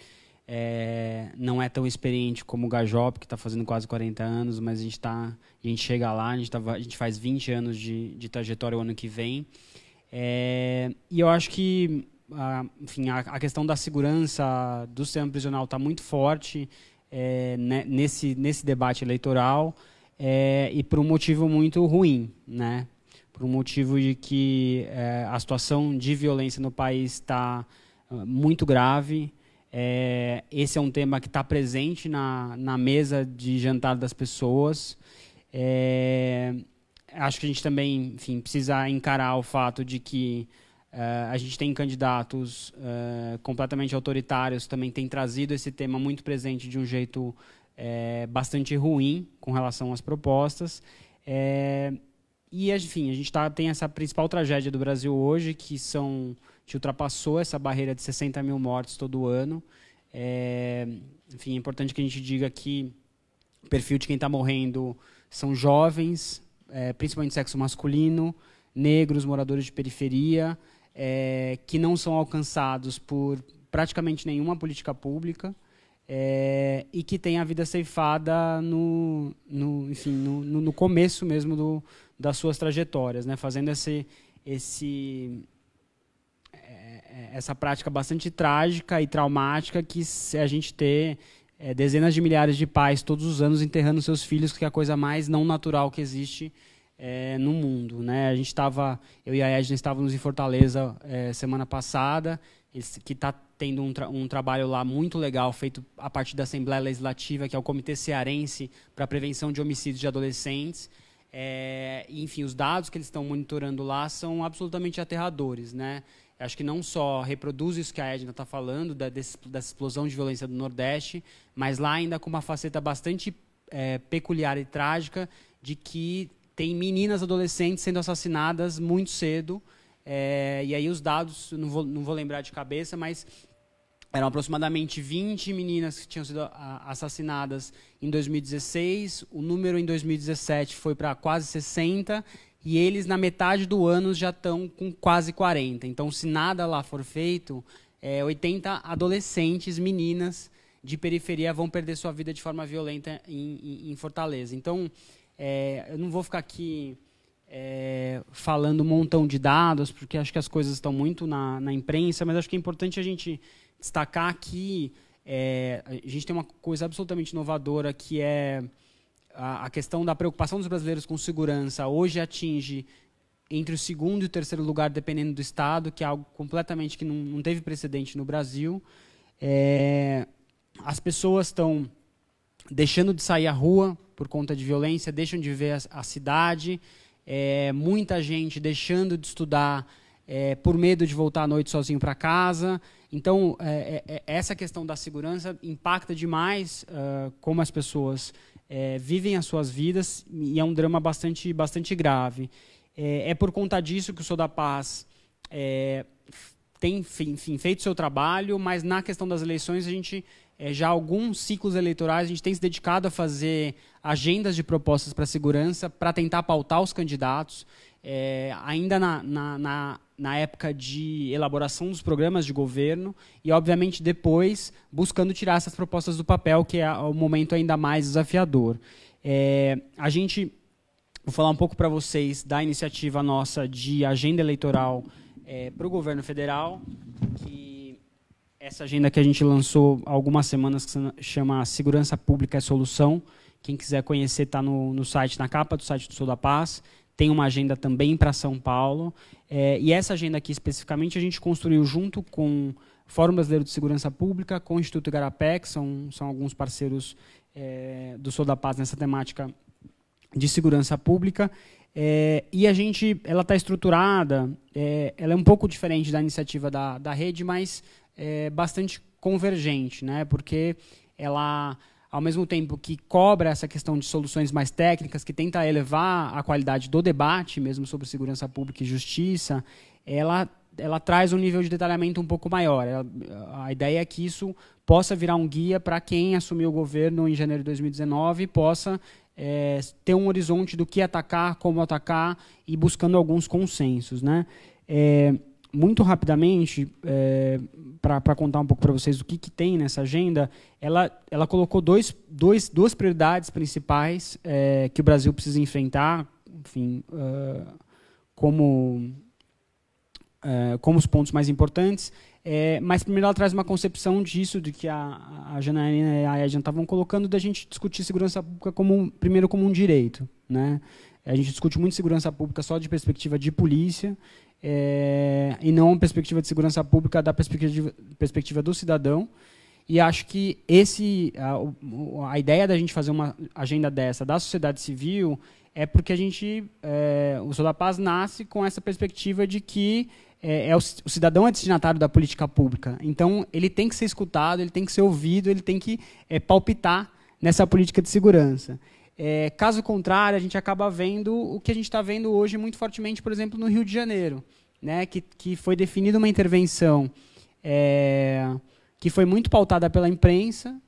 não é tão experiente como o Gajop, que está fazendo quase 40 anos, mas a gente chega lá, a gente faz 20 anos de trajetória o ano que vem. E eu acho que enfim, a questão da segurança do sistema prisional está muito forte nesse debate eleitoral, e por um motivo muito ruim, né? Por um motivo de que a situação de violência no país está muito grave. Esse é um tema que está presente na mesa de jantar das pessoas. Acho que a gente também, enfim, precisa encarar o fato de que a gente tem candidatos completamente autoritários, também tem trazido esse tema muito presente de um jeito bastante ruim com relação às propostas. E, enfim, a gente tem essa principal tragédia do Brasil hoje, que ultrapassou essa barreira de 60 mil mortes todo ano. Enfim, é importante que a gente diga que o perfil de quem está morrendo são jovens, principalmente sexo masculino, negros, moradores de periferia, que não são alcançados por praticamente nenhuma política pública, e que têm a vida ceifada no começo mesmo das suas trajetórias, né? Fazendo essa prática bastante trágica e traumática, que a gente ter dezenas de milhares de pais todos os anos enterrando seus filhos, que é a coisa mais não natural que existe no mundo, né? Eu e a Edna estávamos em Fortaleza semana passada, que está tendo um trabalho lá muito legal, feito a partir da Assembleia Legislativa, que é o Comitê Cearense para a Prevenção de Homicídios de Adolescentes. Enfim, os dados que eles estão monitorando lá são absolutamente aterradores, né? Acho que não só reproduz isso que a Edna está falando, dessa explosão de violência do Nordeste, mas lá ainda com uma faceta bastante peculiar e trágica de que tem meninas adolescentes sendo assassinadas muito cedo. E aí os dados, não vou lembrar de cabeça, mas eram aproximadamente 20 meninas que tinham sido assassinadas em 2016. O número em 2017 foi para quase 60. E eles, na metade do ano, já estão com quase 40. Então, se nada lá for feito, 80 adolescentes, meninas de periferia vão perder sua vida de forma violenta em Fortaleza. Então, eu não vou ficar aqui falando um montão de dados, porque acho que as coisas estão muito na imprensa, mas acho que é importante a gente destacar que a gente tem uma coisa absolutamente inovadora, que é a questão da preocupação dos brasileiros com segurança. Hoje atinge entre o segundo e o terceiro lugar, dependendo do estado, que é algo completamente que não teve precedente no Brasil. As pessoas estão deixando de sair à rua por conta de violência, deixam de ver a cidade, muita gente deixando de estudar por medo de voltar à noite sozinho para casa. Então, essa questão da segurança impacta demais como as pessoas vivem as suas vidas, e é um drama bastante grave. É por conta disso que o Sou da Paz tem, enfim, feito seu trabalho, mas na questão das eleições, a gente, já há alguns ciclos eleitorais, a gente tem se dedicado a fazer agendas de propostas para a segurança, para tentar pautar os candidatos, ainda na época de elaboração dos programas de governo e, obviamente, depois buscando tirar essas propostas do papel, que é o momento ainda mais desafiador. Vou falar um pouco para vocês da iniciativa nossa de agenda eleitoral para o governo federal, que essa agenda que a gente lançou há algumas semanas, que se chama Segurança Pública é Solução. Quem quiser conhecer, está no site, na capa do site do Sou da Paz. Tem uma agenda também para São Paulo. E essa agenda aqui, especificamente, a gente construiu junto com o Fórum Brasileiro de Segurança Pública, com o Instituto Igarapé, que são alguns parceiros do Sou da Paz nessa temática de segurança pública. E ela está estruturada, ela é um pouco diferente da iniciativa da rede, mas bastante convergente, né? Porque ela, ao mesmo tempo que cobra essa questão de soluções mais técnicas, que tenta elevar a qualidade do debate, mesmo sobre segurança pública e justiça, ela traz um nível de detalhamento um pouco maior. A ideia é que isso possa virar um guia para quem assumiu o governo em janeiro de 2019 e possa ter um horizonte do que atacar, como atacar, e buscando alguns consensos, né? Muito rapidamente, para contar um pouco para vocês o que tem nessa agenda, ela colocou duas prioridades principais que o Brasil precisa enfrentar, enfim, como os pontos mais importantes. Mas primeiro ela traz uma concepção disso, de que a Janaína e a Edna estavam colocando, da gente discutir segurança pública primeiro como um direito, né? A gente discute muito segurança pública só de perspectiva de polícia, e não perspectiva de segurança pública da perspectiva do cidadão. E acho que a ideia da gente fazer uma agenda dessa da sociedade civil é porque o Sou da Paz nasce com essa perspectiva de que o cidadão é destinatário da política pública. Então, ele tem que ser escutado, ele tem que ser ouvido, ele tem que palpitar nessa política de segurança. Caso contrário, a gente acaba vendo o que a gente está vendo hoje muito fortemente, por exemplo, no Rio de Janeiro, né, que foi definida uma intervenção que foi muito pautada pela imprensa,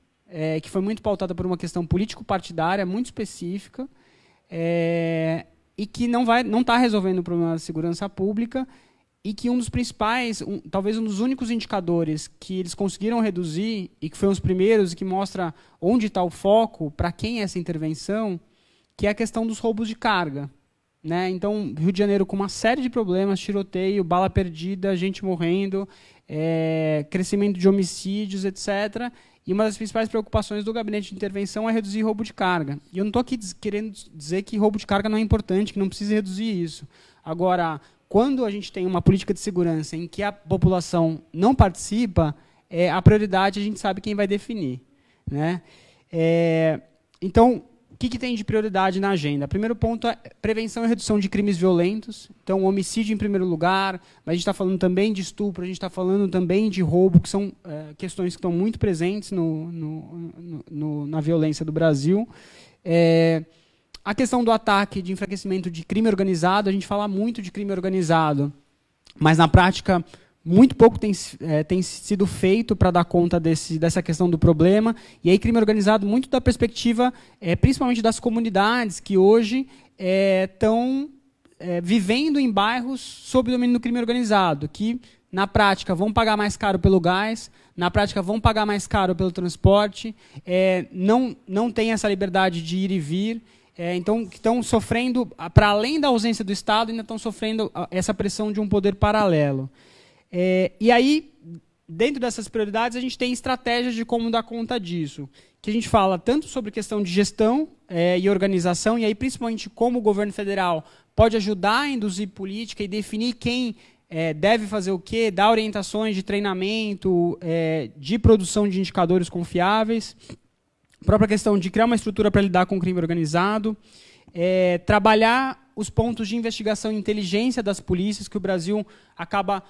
que foi muito pautada por uma questão político-partidária muito específica, e que não está resolvendo o problema da segurança pública, e que um dos principais, talvez um dos únicos indicadores que eles conseguiram reduzir, e que foi um dos primeiros, e que mostra onde está o foco, para quem é essa intervenção, que é a questão dos roubos de carga, né? Então, Rio de Janeiro com uma série de problemas, tiroteio, bala perdida, gente morrendo, crescimento de homicídios, etc. E uma das principais preocupações do gabinete de intervenção é reduzir roubo de carga. E eu não estou aqui querendo dizer que roubo de carga não é importante, que não precisa reduzir isso. Agora, quando a gente tem uma política de segurança em que a população não participa, a prioridade a gente sabe quem vai definir, né? Então, o que tem de prioridade na agenda? Primeiro ponto é prevenção e redução de crimes violentos. Então, homicídio em primeiro lugar, mas a gente está falando também de estupro, a gente está falando também de roubo, que são questões que estão muito presentes na violência do Brasil. A questão do ataque, de enfraquecimento de crime organizado, a gente fala muito de crime organizado, mas na prática muito pouco tem sido feito para dar conta dessa questão do problema. E aí crime organizado muito da perspectiva, principalmente das comunidades que hoje estão vivendo em bairros sob domínio do crime organizado, que na prática vão pagar mais caro pelo gás, na prática vão pagar mais caro pelo transporte, não tem essa liberdade de ir e vir. Então, estão sofrendo, para além da ausência do Estado, ainda estão sofrendo essa pressão de um poder paralelo. E aí, dentro dessas prioridades, a gente tem estratégias de como dar conta disso, que a gente fala tanto sobre questão de gestão e organização, e aí principalmente como o governo federal pode ajudar a induzir política e definir quem deve fazer o quê, dar orientações de treinamento, de produção de indicadores confiáveis, a própria questão de criar uma estrutura para lidar com o crime organizado, trabalhar os pontos de investigação e inteligência das polícias, que o Brasil acaba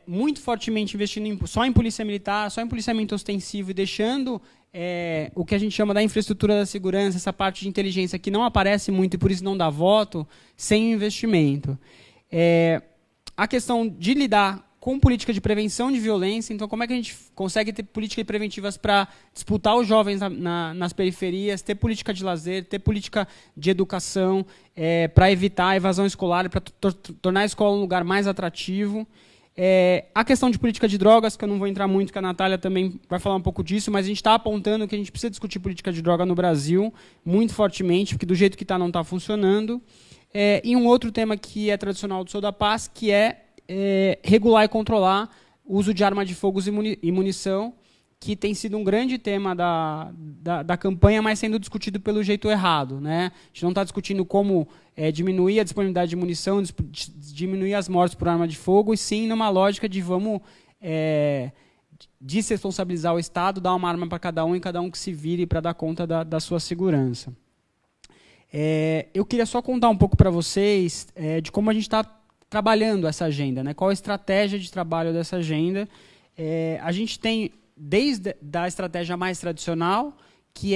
muito fortemente investindo só em polícia militar, só em policiamento ostensivo, e deixando o que a gente chama da infraestrutura da segurança, essa parte de inteligência que não aparece muito e por isso não dá voto, sem investimento. A questão de lidar com política de prevenção de violência. Então, como é que a gente consegue ter políticas preventivas para disputar os jovens nas periferias, ter política de lazer, ter política de educação, para evitar a evasão escolar, para tornar a escola um lugar mais atrativo. A questão de política de drogas, que eu não vou entrar muito, que a Natália também vai falar um pouco disso, mas a gente está apontando que a gente precisa discutir política de droga no Brasil, muito fortemente, porque do jeito que está não está funcionando. E um outro tema que é tradicional do Sou da Paz, que é regular e controlar o uso de armas de fogo e munição, que tem sido um grande tema da campanha, mas sendo discutido pelo jeito errado, né? A gente não está discutindo como diminuir a disponibilidade de munição, diminuir as mortes por arma de fogo, e sim numa lógica de vamos desresponsabilizar o Estado, dar uma arma para cada um e cada um que se vire para dar conta da sua segurança. Eu queria só contar um pouco para vocês de como a gente está trabalhando essa agenda, né? Qual a estratégia de trabalho dessa agenda. A gente tem, desde a estratégia mais tradicional, que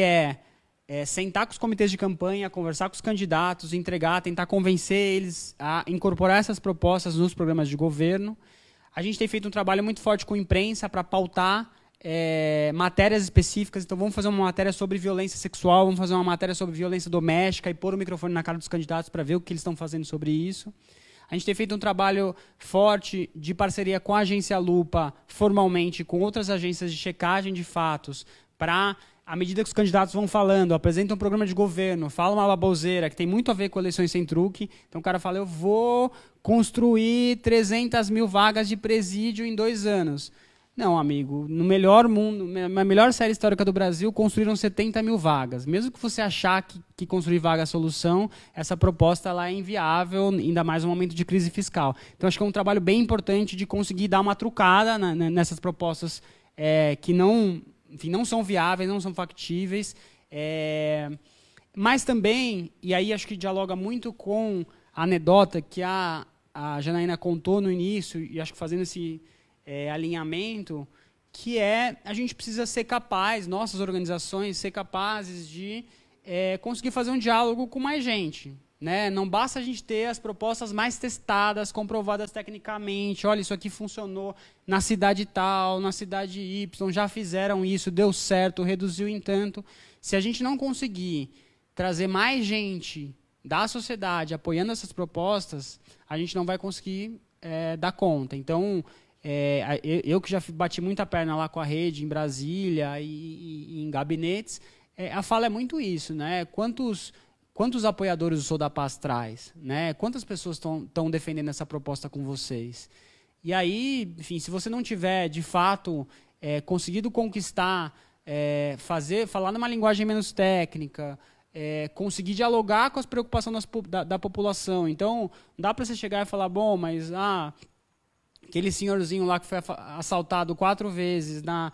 sentar com os comitês de campanha, conversar com os candidatos, entregar, tentar convencer eles a incorporar essas propostas nos programas de governo. A gente tem feito um trabalho muito forte com a imprensa para pautar matérias específicas. Então, vamos fazer uma matéria sobre violência sexual, vamos fazer uma matéria sobre violência doméstica e pôr o microfone na cara dos candidatos para ver o que eles estão fazendo sobre isso. A gente tem feito um trabalho forte de parceria com a Agência Lupa, formalmente, com outras agências de checagem de fatos, para, à medida que os candidatos vão falando, apresentam um programa de governo, falam uma baboseira, que tem muito a ver com eleições sem truque. Então o cara fala, eu vou construir 300 mil vagas de presídio em 2 anos. Não, amigo, no melhor mundo, na melhor série histórica do Brasil, construíram 70 mil vagas. Mesmo que você achar que construir vaga é a solução, essa proposta ela é inviável, ainda mais no momento de crise fiscal. Então, acho que é um trabalho bem importante de conseguir dar uma trucada nessas propostas que não são viáveis, não são factíveis. Mas também, e aí acho que dialoga muito com a anedota que a Janaína contou no início, e acho que fazendo esse alinhamento, que a gente precisa ser capaz, nossas organizações, ser capazes de conseguir fazer um diálogo com mais gente. Né? Não basta a gente ter as propostas mais testadas, comprovadas tecnicamente, olha, isso aqui funcionou na cidade tal, na cidade Y, já fizeram isso, deu certo, reduziu em tanto. Se a gente não conseguir trazer mais gente da sociedade apoiando essas propostas, a gente não vai conseguir dar conta. Então, eu que já bati muita perna lá com a rede em Brasília e em gabinetes, a fala é muito isso, né? Quantos apoiadores o Sou da Paz traz, né? Quantas pessoas estão defendendo essa proposta com vocês? E aí, enfim, se você não tiver de fato conseguido conquistar, falar numa linguagem menos técnica, conseguir dialogar com as preocupações da população. Então, não dá para você chegar e falar, bom, mas aquele senhorzinho lá que foi assaltado 4 vezes na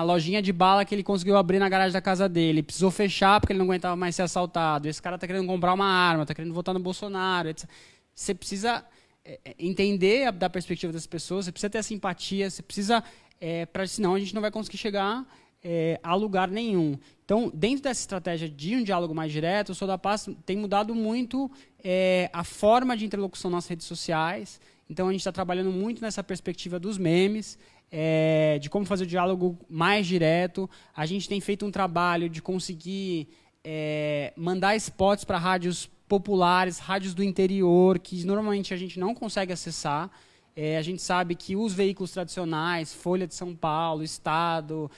lojinha de bala que ele conseguiu abrir na garagem da casa dele, precisou fechar porque ele não aguentava mais ser assaltado, esse cara está querendo comprar uma arma, está querendo votar no Bolsonaro, etc. Você precisa entender da perspectiva das pessoas, você precisa ter a simpatia, você precisa, senão a gente não vai conseguir chegar a lugar nenhum. Então, dentro dessa estratégia de um diálogo mais direto, o Sou da Paz tem mudado muito a forma de interlocução nas redes sociais. Então, a gente está trabalhando muito nessa perspectiva dos memes, de como fazer o diálogo mais direto. A gente tem feito um trabalho de conseguir mandar spots para rádios populares, rádios do interior, que normalmente a gente não consegue acessar. A gente sabe que os veículos tradicionais, Folha de São Paulo, Estado,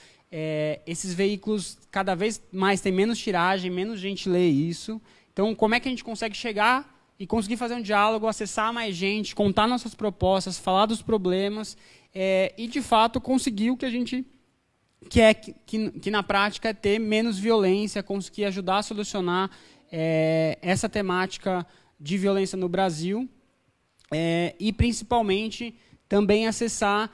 esses veículos cada vez mais têm menos tiragem, menos gente lê isso. Então, como é que a gente consegue chegar e conseguir fazer um diálogo, acessar mais gente, contar nossas propostas, falar dos problemas e, de fato, conseguir o que a gente quer, que na prática é ter menos violência, conseguir ajudar a solucionar essa temática de violência no Brasil e, principalmente, também acessar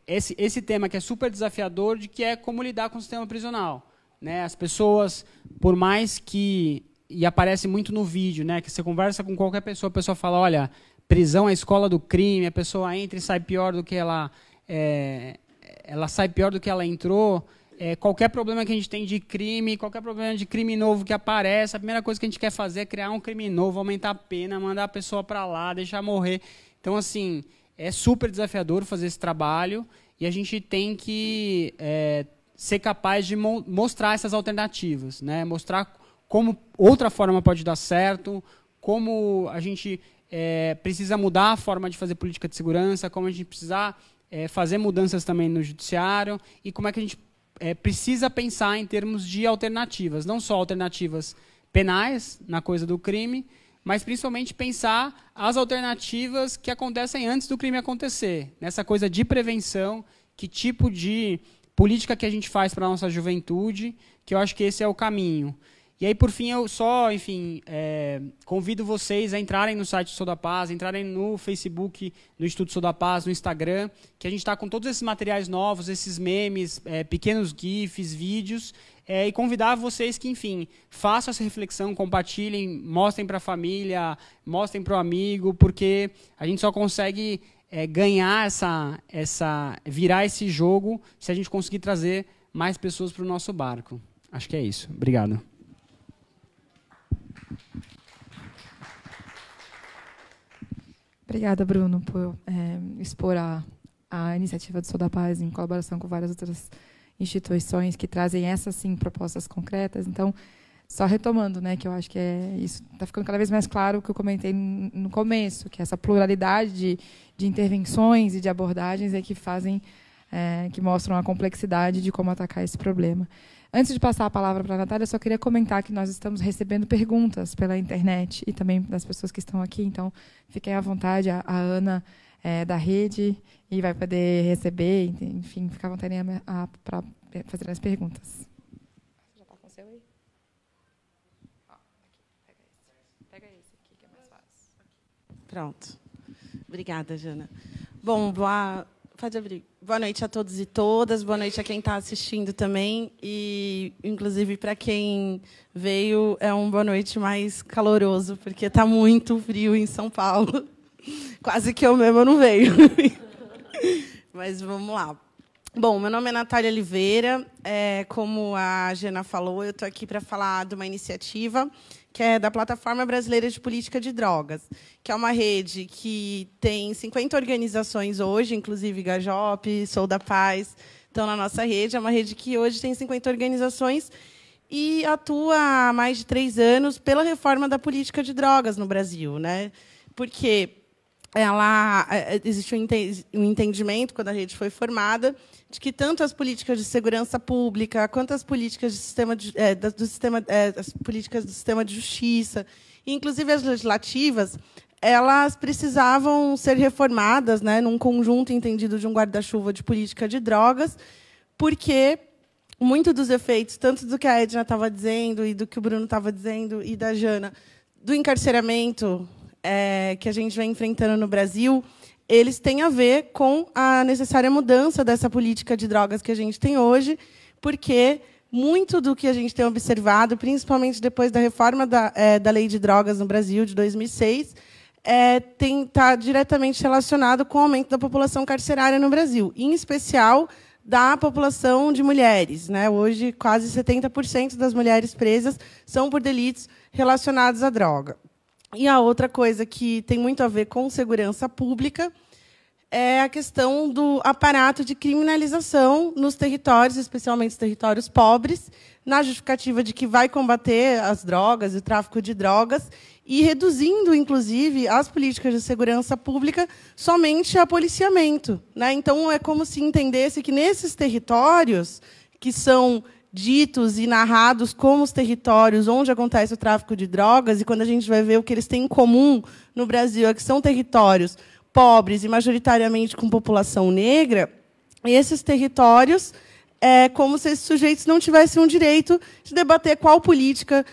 esse tema que é super desafiador, de que é como lidar com o sistema prisional. Né? As pessoas, por mais que... E aparece muito no vídeo, né, que você conversa com qualquer pessoa, a pessoa fala, olha, prisão é a escola do crime, a pessoa entra e sai pior do que ela sai pior do que ela entrou. Qualquer problema que a gente tem de crime, qualquer problema de crime novo que aparece, a primeira coisa que a gente quer fazer é criar um crime novo, aumentar a pena, mandar a pessoa para lá, deixar morrer. Então, assim, é super desafiador fazer esse trabalho e a gente tem que ser capaz de mostrar essas alternativas, né? Mostrar como outra forma pode dar certo, como a gente precisa mudar a forma de fazer política de segurança, como a gente precisa fazer mudanças também no judiciário e como é que a gente precisa pensar em termos de alternativas, não só alternativas penais na coisa do crime, mas principalmente pensar as alternativas que acontecem antes do crime acontecer, nessa coisa de prevenção, que tipo de política que a gente faz para a nossa juventude, que eu acho que esse é o caminho. E aí, por fim, eu só, enfim, convido vocês a entrarem no site do Sou da Paz, entrarem no Facebook do Instituto Sou da Paz, no Instagram, que a gente está com todos esses materiais novos, esses memes, pequenos GIFs, vídeos, e convidar vocês que, enfim, façam essa reflexão, compartilhem, mostrem para a família, mostrem para o amigo, porque a gente só consegue ganhar virar esse jogo se a gente conseguir trazer mais pessoas para o nosso barco. Acho que é isso. Obrigado. Obrigada, Bruno, por expor a iniciativa do Sou da Paz em colaboração com várias outras instituições que trazem essas, sim, propostas concretas. Então, só retomando, né, que eu acho que isso está ficando cada vez mais claro o que eu comentei no começo, que essa pluralidade de intervenções e de abordagens que fazem, que mostram a complexidade de como atacar esse problema. Antes de passar a palavra para a Natália, eu só queria comentar que nós estamos recebendo perguntas pela internet e também das pessoas que estão aqui, então fiquem à vontade, a Ana da rede e vai poder receber, enfim, ficar à vontade para fazer as perguntas. Já está com o seu aí? Pega esse aqui, que é mais fácil. Pronto. Obrigada, Jana. Bom, boa noite a todos e todas, boa noite a quem está assistindo também, e, inclusive, para quem veio, é um boa noite mais caloroso, porque está muito frio em São Paulo. Quase que eu mesma não veio. Mas vamos lá. Bom, meu nome é Natália Oliveira. Como a Jana falou, eu estou aqui para falar de uma iniciativa que é da Plataforma Brasileira de Política de Drogas, que é uma rede que tem 50 organizações hoje, inclusive Gajop, Sou da Paz, estão na nossa rede. É uma rede que hoje tem 50 organizações e atua há mais de 3 anos pela reforma da política de drogas no Brasil, né? Porque existe um entendimento, quando a rede foi formada, de que tanto as políticas de segurança pública quanto as políticas as políticas do sistema de justiça, inclusive as legislativas, elas precisavam ser reformadas, né, num conjunto entendido de um guarda-chuva de política de drogas, porque muito dos efeitos, tanto do que a Edna estava dizendo e do que o Bruno estava dizendo e da Jana, do encarceramento que a gente vem enfrentando no Brasil, eles têm a ver com a necessária mudança dessa política de drogas que a gente tem hoje, porque muito do que a gente tem observado, principalmente depois da reforma da Lei de Drogas no Brasil, de 2006, está diretamente relacionado com o aumento da população carcerária no Brasil, em especial da população de mulheres. Né? Hoje, quase 70% das mulheres presas são por delitos relacionados à droga. E a outra coisa que tem muito a ver com segurança pública é a questão do aparato de criminalização nos territórios, especialmente os territórios pobres, na justificativa de que vai combater as drogas e o tráfico de drogas, e reduzindo, inclusive, as políticas de segurança pública somente a policiamento. Né? Então, é como se entendesse que, nesses territórios, que são ditos e narrados como os territórios onde acontece o tráfico de drogas, e quando a gente vai ver o que eles têm em comum no Brasil, é que são territórios pobres e majoritariamente com população negra, esses territórios é como se esses sujeitos não tivessem o direito de debater qual política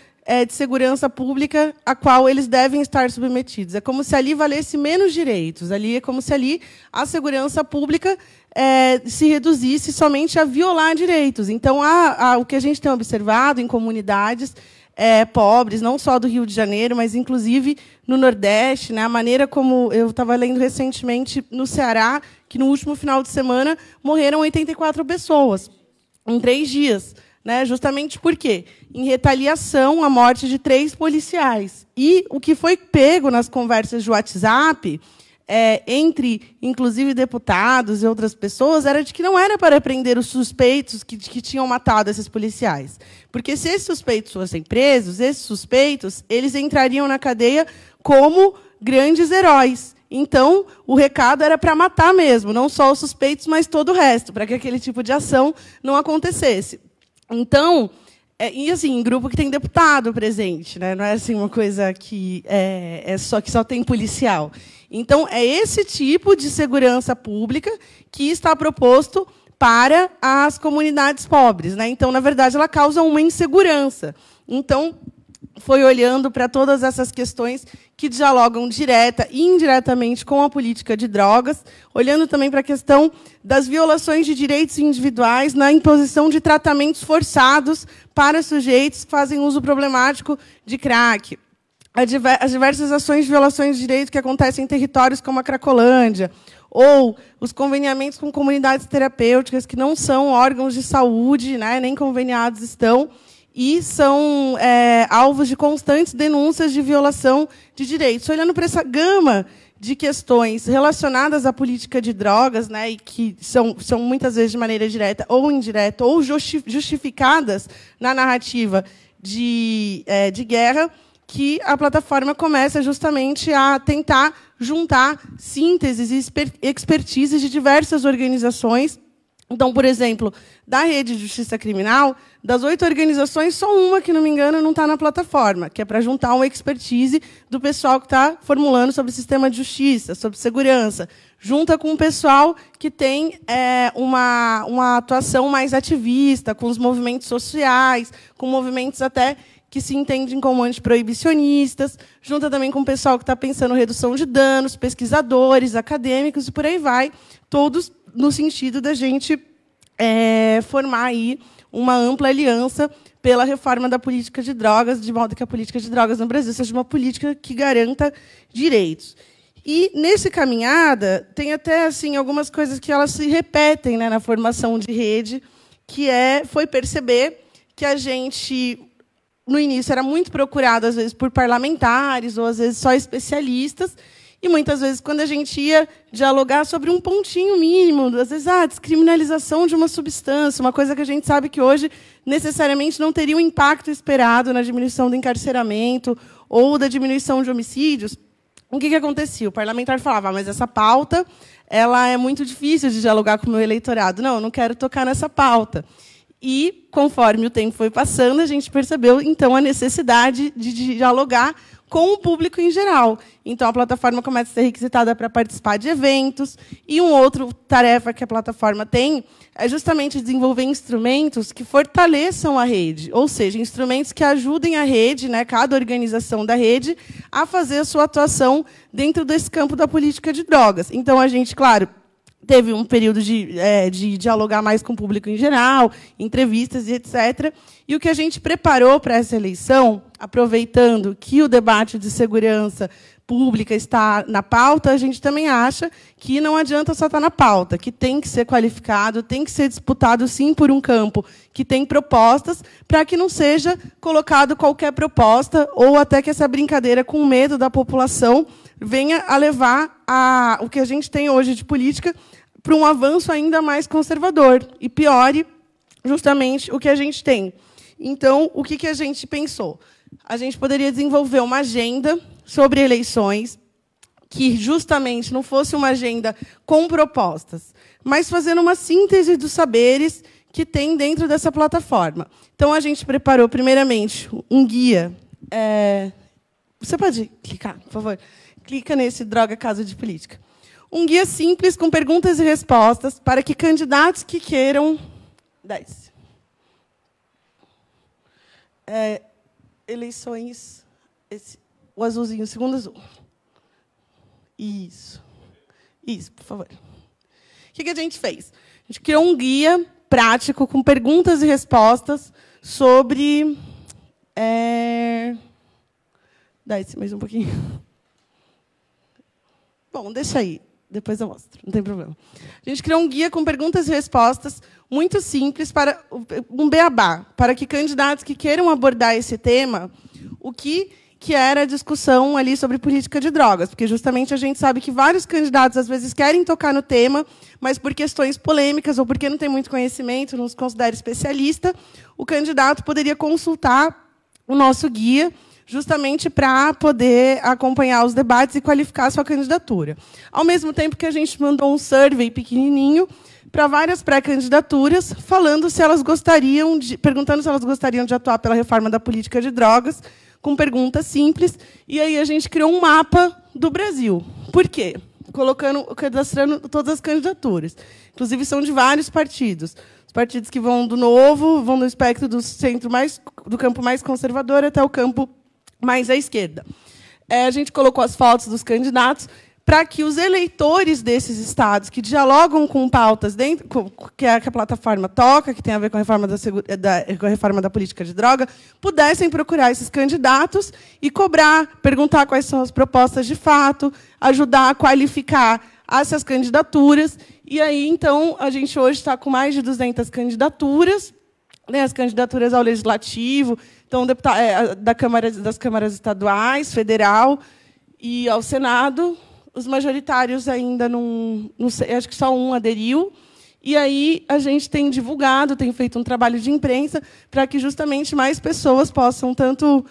de segurança pública a qual eles devem estar submetidos. É como se ali valesse menos direitos. Ali é como se ali a segurança pública se reduzisse somente a violar direitos. Então, o que a gente tem observado em comunidades pobres, não só do Rio de Janeiro, mas, inclusive, no Nordeste, né, a maneira como eu estava lendo recentemente no Ceará, que, no último final de semana, morreram 84 pessoas em 3 dias. Né, justamente por quê? Em retaliação à morte de 3 policiais. E o que foi pego nas conversas de WhatsApp, entre, inclusive, deputados e outras pessoas, era de que não era para prender os suspeitos que tinham matado esses policiais. Porque, se esses suspeitos fossem presos, esses suspeitos eles entrariam na cadeia como grandes heróis. Então, o recado era para matar mesmo, não só os suspeitos, mas todo o resto, para que aquele tipo de ação não acontecesse. Então, e assim, em grupo que tem deputado presente, né? Não é assim uma coisa que só tem policial. Então, é esse tipo de segurança pública que está proposto para as comunidades pobres, né? Então, na verdade, ela causa uma insegurança. Então, foi olhando para todas essas questões que dialogam direta e indiretamente com a política de drogas, olhando também para a questão das violações de direitos individuais na imposição de tratamentos forçados para sujeitos que fazem uso problemático de crack, as diversas ações de violações de direitos que acontecem em territórios como a Cracolândia, ou os conveniamentos com comunidades terapêuticas que não são órgãos de saúde, né, nem conveniados estão, e são alvos de constantes denúncias de violação de direitos. Olhando para essa gama de questões relacionadas à política de drogas, né, e que são muitas vezes de maneira direta ou indireta, ou justificadas na narrativa de guerra, que a plataforma começa justamente a tentar juntar sínteses e expertises de diversas organizações. Então, por exemplo, da Rede de Justiça Criminal, das 8 organizações, só uma, que não me engano, não está na plataforma, que é para juntar uma expertise do pessoal que está formulando sobre o sistema de justiça, sobre segurança, junta com o pessoal que tem uma atuação mais ativista, com os movimentos sociais, com movimentos até que se entendem como antiproibicionistas, junta também com o pessoal que está pensando em redução de danos, pesquisadores, acadêmicos, e por aí vai, todos no sentido da gente formar aí uma ampla aliança pela reforma da política de drogas, de modo que a política de drogas no Brasil seja uma política que garanta direitos. E, nessa caminhada, tem até assim, algumas coisas que elas se repetem, né, na formação de rede, que foi perceber que a gente, no início, era muito procurado, às vezes, por parlamentares, ou, às vezes, só especialistas, e, muitas vezes, quando a gente ia dialogar sobre um pontinho mínimo, às vezes, descriminalização de uma substância, uma coisa que a gente sabe que hoje, necessariamente, não teria o impacto esperado na diminuição do encarceramento ou da diminuição de homicídios, o que acontecia? O parlamentar falava, mas essa pauta ela é muito difícil de dialogar com o meu eleitorado. Não quero tocar nessa pauta. E, conforme o tempo foi passando, a gente percebeu, então, a necessidade de dialogar com o público em geral. Então, a plataforma começa a ser requisitada para participar de eventos. E uma outra tarefa que a plataforma tem é justamente desenvolver instrumentos que fortaleçam a rede, ou seja, instrumentos que ajudem a rede, né, cada organização da rede, a fazer a sua atuação dentro desse campo da política de drogas. Então, a gente, claro, teve um período de dialogar mais com o público em geral, entrevistas e etc. E o que a gente preparou para essa eleição, aproveitando que o debate de segurança pública está na pauta, a gente também acha que não adianta só estar na pauta, que tem que ser qualificado, tem que ser disputado, sim, por um campo que tem propostas, para que não seja colocado qualquer proposta, ou até que essa brincadeira com medo da população venha a levar o que a gente tem hoje de política para um avanço ainda mais conservador e piore justamente o que a gente tem. Então, o que a gente pensou? A gente poderia desenvolver uma agenda sobre eleições que justamente não fosse uma agenda com propostas, mas fazendo uma síntese dos saberes que tem dentro dessa plataforma. Então, a gente preparou, primeiramente, um guia. Você pode clicar, por favor? Clica nesse Droga Caso de Política. Um guia simples com perguntas e respostas para que candidatos que queiram... eleições... o azulzinho, o segundo azul. Isso. Isso, por favor. O que a gente fez? A gente criou um guia prático com perguntas e respostas sobre... Dá esse mais um pouquinho. Bom, deixa aí. Depois eu mostro, não tem problema. A gente criou um guia com perguntas e respostas muito simples, para um beabá, para que candidatos que queiram abordar esse tema, o que era a discussão ali sobre política de drogas, porque justamente a gente sabe que vários candidatos às vezes querem tocar no tema, mas por questões polêmicas ou porque não tem muito conhecimento, não se considera especialista, o candidato poderia consultar o nosso guia, justamente para poder acompanhar os debates e qualificar a sua candidatura. Ao mesmo tempo que a gente mandou um survey pequenininho para várias pré-candidaturas, perguntando se elas gostariam de atuar pela reforma da política de drogas, com perguntas simples, e aí a gente criou um mapa do Brasil. Por quê? Cadastrando todas as candidaturas. Inclusive, são de vários partidos. Os partidos que vão do Novo, vão do espectro do campo mais conservador até o campo mais à esquerda. A gente colocou as fotos dos candidatos para que os eleitores desses estados que dialogam com pautas que a plataforma toca, que tem a ver com a reforma da política de droga, pudessem procurar esses candidatos e cobrar, perguntar quais são as propostas de fato, ajudar a qualificar essas candidaturas. E aí, então, a gente hoje está com mais de 200 candidaturas, né, as candidaturas ao Legislativo, então, das câmaras estaduais, federal e ao Senado. Os majoritários ainda não sei, acho que só um aderiu. E aí a gente tem divulgado, tem feito um trabalho de imprensa para que justamente mais pessoas possam tanto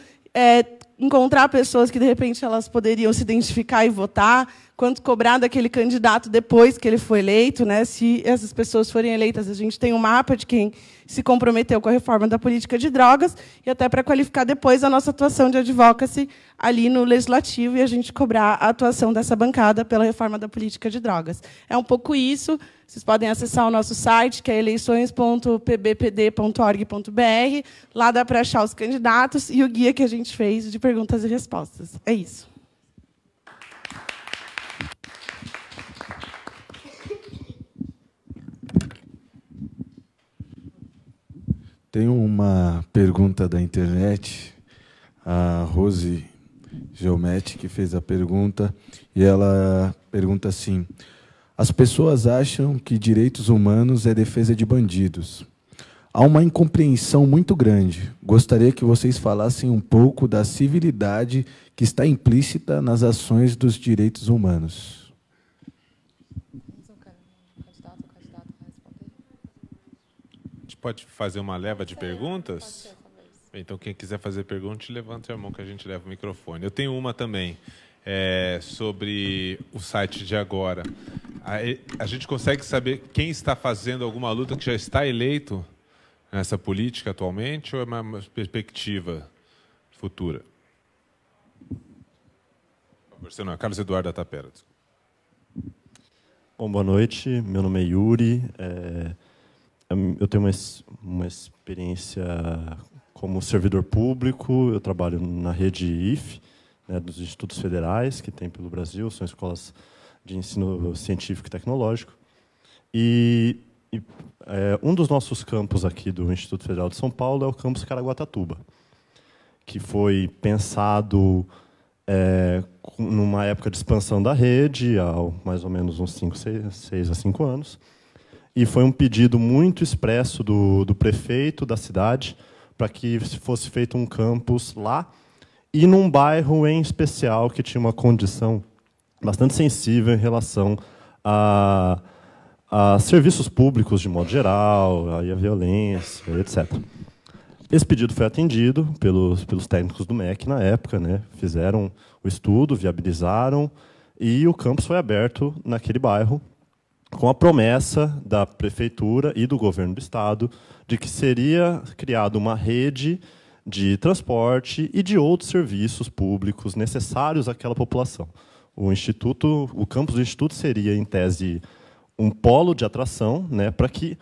encontrar pessoas que, de repente, elas poderiam se identificar e votar, quanto cobrar daquele candidato depois que ele foi eleito, né? Se essas pessoas forem eleitas, a gente tem um mapa de quem se comprometeu com a reforma da política de drogas e até para qualificar depois a nossa atuação de advocacy ali no Legislativo e a gente cobrar a atuação dessa bancada pela reforma da política de drogas. É um pouco isso. Vocês podem acessar o nosso site, que é eleições.pbpd.org.br. Lá dá para achar os candidatos e o guia que a gente fez de perguntas e respostas. É isso. Tem uma pergunta da internet, a Rose Geometti, que fez a pergunta, e ela pergunta assim: as pessoas acham que direitos humanos é defesa de bandidos. Há uma incompreensão muito grande. Gostaria que vocês falassem um pouco da civilidade que está implícita nas ações dos direitos humanos. Pode fazer uma leva de perguntas? Então, quem quiser fazer pergunta, levante a mão que a gente leva o microfone. Eu tenho uma também, sobre o site de agora. A gente consegue saber quem está fazendo alguma luta que já está eleito? nessa política atualmente ou é uma perspectiva futura? Carlos Eduardo da Tapera. Bom, boa noite. Meu nome é Yuri. Eu tenho uma experiência como servidor público. Eu trabalho na rede IFE, né, dos institutos federais que tem pelo Brasil, são escolas de ensino científico e tecnológico. E um dos nossos campos aqui do Instituto Federal de São Paulo é o campus Caraguatatuba, que foi pensado numa época de expansão da rede, há mais ou menos uns 6 a 5 anos. E foi um pedido muito expresso do prefeito da cidade para que fosse feito um campus lá e num bairro em especial que tinha uma condição bastante sensível em relação a serviços públicos de modo geral, a violência, etc. Esse pedido foi atendido pelos técnicos do MEC na época, né? Fizeram o estudo, viabilizaram, e o campus foi aberto naquele bairro, com a promessa da prefeitura e do governo do estado de que seria criada uma rede de transporte e de outros serviços públicos necessários àquela população. O campus do instituto seria, em tese, um polo de atração, né, para que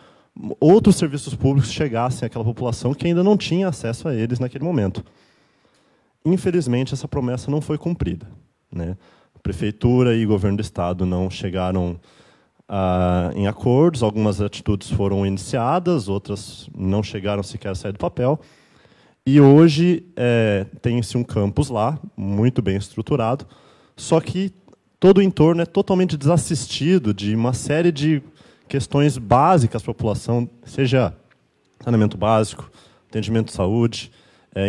outros serviços públicos chegassem àquela população que ainda não tinha acesso a eles naquele momento. Infelizmente, essa promessa não foi cumprida, né? A prefeitura e o governo do estado não chegaram em acordos, algumas atitudes foram iniciadas, outras não chegaram sequer a sair do papel. E hoje tem-se um campus lá, muito bem estruturado, só que todo o entorno é totalmente desassistido de uma série de questões básicas para a população, seja saneamento básico, atendimento de saúde,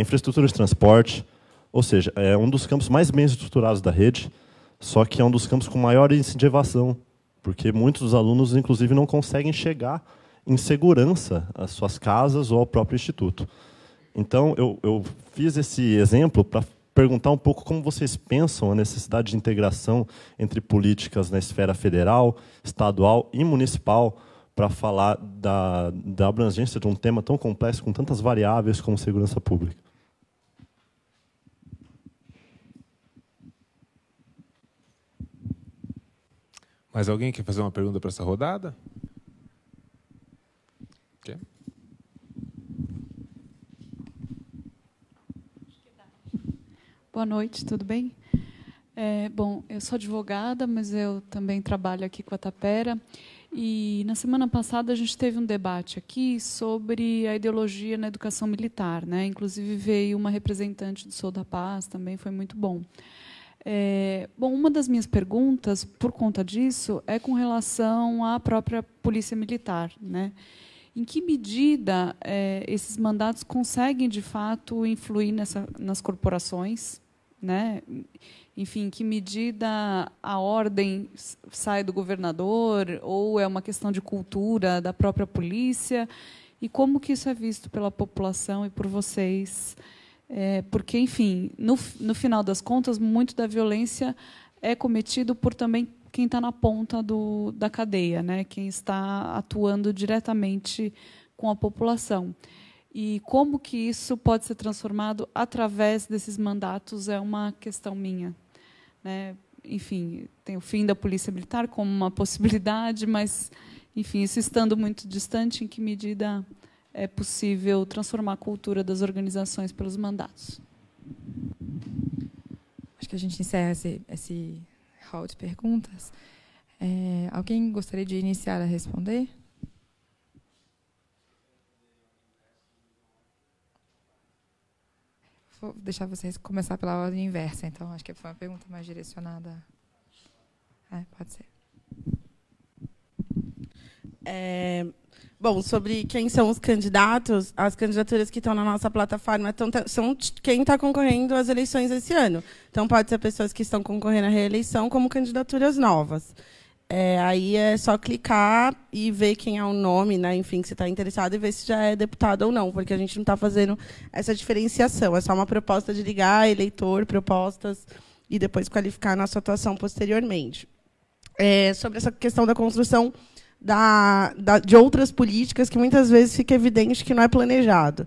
infraestrutura de transporte. Ou seja, é um dos campos mais bem estruturados da rede, só que é um dos campos com maior índice de evasão, porque muitos dos alunos, inclusive, não conseguem chegar em segurança às suas casas ou ao próprio instituto. Então, eu fiz esse exemplo para perguntar um pouco como vocês pensam a necessidade de integração entre políticas na esfera federal, estadual e municipal para falar da abrangência de um tema tão complexo, com tantas variáveis como segurança pública. Mais alguém quer fazer uma pergunta para essa rodada? Quer? Boa noite, tudo bem? Bom, eu sou advogada, mas eu também trabalho aqui com a Tapera. E, na semana passada, a gente teve um debate aqui sobre a ideologia na educação militar, né? Inclusive, veio uma representante do Sou da Paz, também foi muito bom. Bom, uma das minhas perguntas, por conta disso, é com relação à própria Polícia Militar, né? Em que medida esses mandatos conseguem, de fato, influir nas corporações, né? Enfim, em que medida a ordem sai do governador ou é uma questão de cultura da própria polícia? E como que isso é visto pela população e por vocês? Porque, enfim, no final das contas, muito da violência é cometido por também quem está na ponta da cadeia, né? Quem está atuando diretamente com a população. E como que isso pode ser transformado através desses mandatos é uma questão minha, né? Enfim, tem o fim da Polícia Militar como uma possibilidade, mas, enfim, isso estando muito distante, em que medida é possível transformar a cultura das organizações pelos mandatos? Acho que a gente encerra esse hall de perguntas. Alguém gostaria de iniciar a responder? Vou deixar vocês começar pela ordem inversa, então. Acho que foi uma pergunta mais direcionada. Pode ser. Bom, sobre quem são os candidatos, as candidaturas que estão na nossa plataforma são quem está concorrendo às eleições esse ano. Então, pode ser pessoas que estão concorrendo à reeleição como candidaturas novas. Aí é só clicar e ver quem é o nome, né, enfim, que você está interessado, e ver se já é deputado ou não, porque a gente não está fazendo essa diferenciação. É só uma proposta de ligar, eleitor, propostas, e depois qualificar a nossa atuação posteriormente. Sobre essa questão da construção de outras políticas que muitas vezes fica evidente que não é planejado.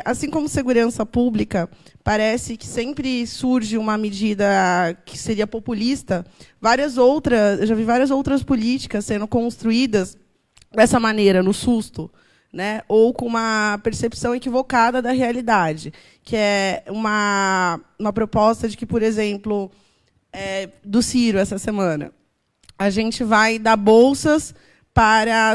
Assim como segurança pública, parece que sempre surge uma medida que seria populista, eu já vi várias outras políticas sendo construídas dessa maneira, no susto, né? Ou com uma percepção equivocada da realidade, que é uma proposta de que, por exemplo, do Ciro, essa semana, a gente vai dar bolsas para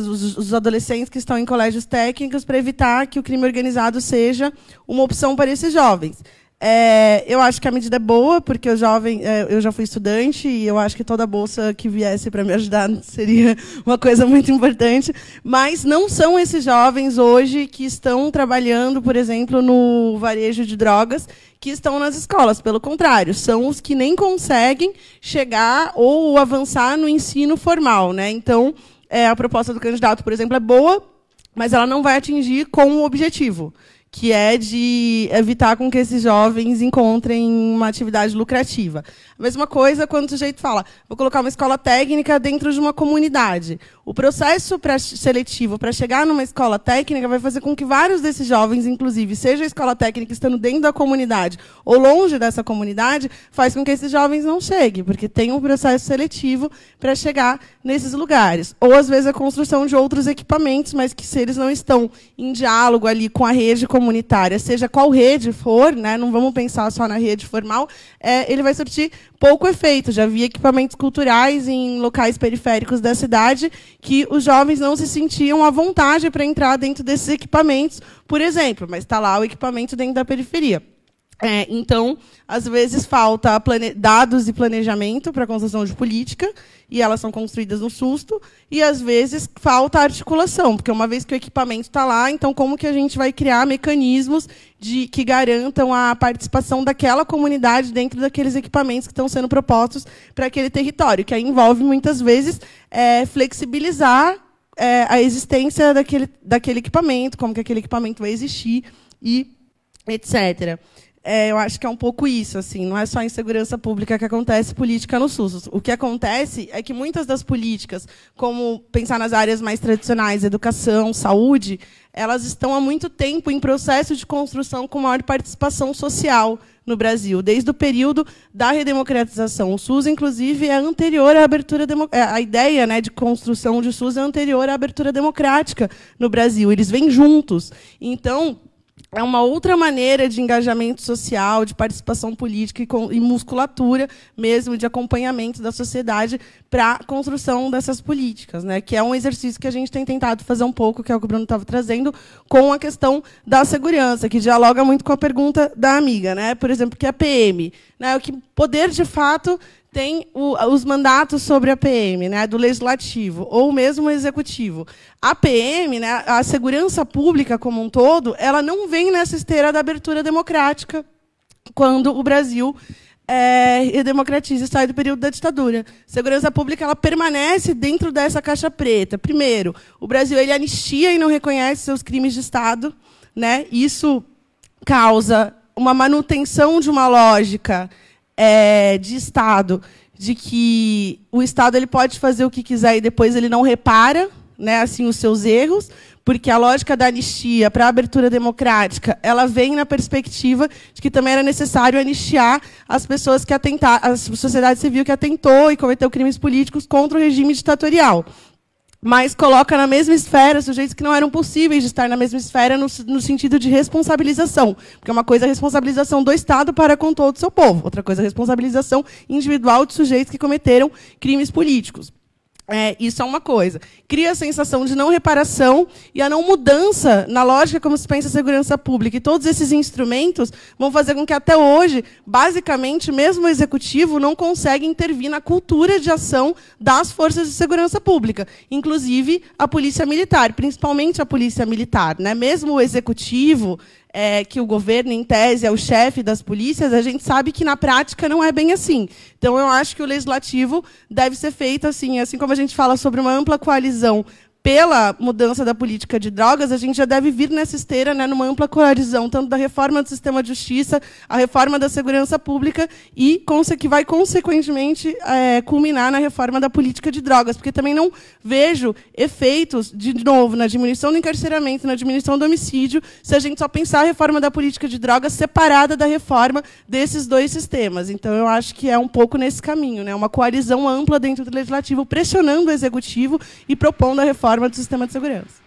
os adolescentes que estão em colégios técnicos para evitar que o crime organizado seja uma opção para esses jovens. Eu acho que a medida é boa, porque eu já fui estudante e eu acho que toda bolsa que viesse para me ajudar seria uma coisa muito importante. Mas não são esses jovens hoje que estão trabalhando, por exemplo, no varejo de drogas, que estão nas escolas. Pelo contrário, são os que nem conseguem chegar ou avançar no ensino formal, né? Então, a proposta do candidato, por exemplo, é boa, mas ela não vai atingir com o objetivo, que é de evitar com que esses jovens encontrem uma atividade lucrativa. A mesma coisa quando o sujeito fala, vou colocar uma escola técnica dentro de uma comunidade. O processo seletivo para chegar numa escola técnica vai fazer com que vários desses jovens, inclusive, seja a escola técnica estando dentro da comunidade ou longe dessa comunidade, faz com que esses jovens não cheguem, porque tem um processo seletivo para chegar nesses lugares. Ou, às vezes, a construção de outros equipamentos, mas que, se eles não estão em diálogo ali com a rede comunitária, seja qual rede for, né, não vamos pensar só na rede formal, ele vai surtir pouco efeito. Já vi equipamentos culturais em locais periféricos da cidade que os jovens não se sentiam à vontade para entrar dentro desses equipamentos, por exemplo, mas está lá o equipamento dentro da periferia. Então, às vezes, falta dados e planejamento para a construção de política, e elas são construídas no susto, e, às vezes, falta articulação, porque, uma vez que o equipamento está lá, então, como que a gente vai criar mecanismos que garantam a participação daquela comunidade dentro daqueles equipamentos que estão sendo propostos para aquele território, que aí envolve, muitas vezes, flexibilizar a existência daquele equipamento, como que aquele equipamento vai existir, e etc. Eu acho que é um pouco isso, assim, não é só em segurança pública que acontece política no SUS. O que acontece é que muitas das políticas, como pensar nas áreas mais tradicionais, educação, saúde, elas estão há muito tempo em processo de construção com maior participação social no Brasil, desde o período da redemocratização. O SUS, inclusive, é anterior à abertura a ideia, né, de construção de SUS é anterior à abertura democrática no Brasil. Eles vêm juntos. Então, é uma outra maneira de engajamento social, de participação política e musculatura, mesmo de acompanhamento da sociedade para a construção dessas políticas, né? Que é um exercício que a gente tem tentado fazer um pouco, que é o que o Bruno estava trazendo, com a questão da segurança, que dialoga muito com a pergunta da amiga, né? Por exemplo, que é a PM, né? O que poder, de fato, tem os mandatos sobre a PM, né, do legislativo, ou mesmo o executivo. A PM, né, a segurança pública como um todo, ela não vem nessa esteira da abertura democrática quando o Brasil redemocratiza e sai do período da ditadura. Segurança pública ela permanece dentro dessa caixa preta. Primeiro, o Brasil ele anistia e não reconhece seus crimes de Estado, né? Isso causa uma manutenção de uma lógica de Estado, de que o Estado ele pode fazer o que quiser e depois ele não repara, né, assim, os seus erros, porque a lógica da anistia para a abertura democrática ela vem na perspectiva de que também era necessário anistiar as pessoas que atentaram, a sociedade civil que atentou e cometeu crimes políticos contra o regime ditatorial. Mas coloca na mesma esfera sujeitos que não eram possíveis de estar na mesma esfera no sentido de responsabilização. Porque uma coisa é a responsabilização do Estado para com todo o seu povo. Outra coisa é a responsabilização individual de sujeitos que cometeram crimes políticos. Isso é uma coisa. Cria a sensação de não reparação e a não mudança na lógica como se pensa a segurança pública. E todos esses instrumentos vão fazer com que, até hoje, basicamente, mesmo o executivo não consegue intervir na cultura de ação das forças de segurança pública, inclusive a polícia militar, principalmente a polícia militar, né? Mesmo o executivo, que o governo, em tese, é o chefe das polícias, a gente sabe que, na prática, não é bem assim. Então, eu acho que o legislativo deve ser feito assim como a gente fala sobre uma ampla coalizão pela mudança da política de drogas, a gente já deve vir nessa esteira, né, numa ampla coalizão, tanto da reforma do sistema de justiça, a reforma da segurança pública e que vai, consequentemente, culminar na reforma da política de drogas, porque também não vejo efeitos, de novo, na diminuição do encarceramento, na diminuição do homicídio, se a gente só pensar a reforma da política de drogas separada da reforma desses dois sistemas. Então, eu acho que é um pouco nesse caminho, né, uma coalizão ampla dentro do Legislativo, pressionando o Executivo e propondo a reforma do sistema de segurança.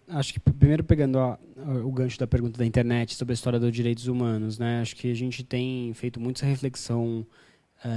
Acho que, primeiro, pegando o gancho da pergunta da internet sobre a história dos direitos humanos, né, acho que a gente tem feito muito essa reflexão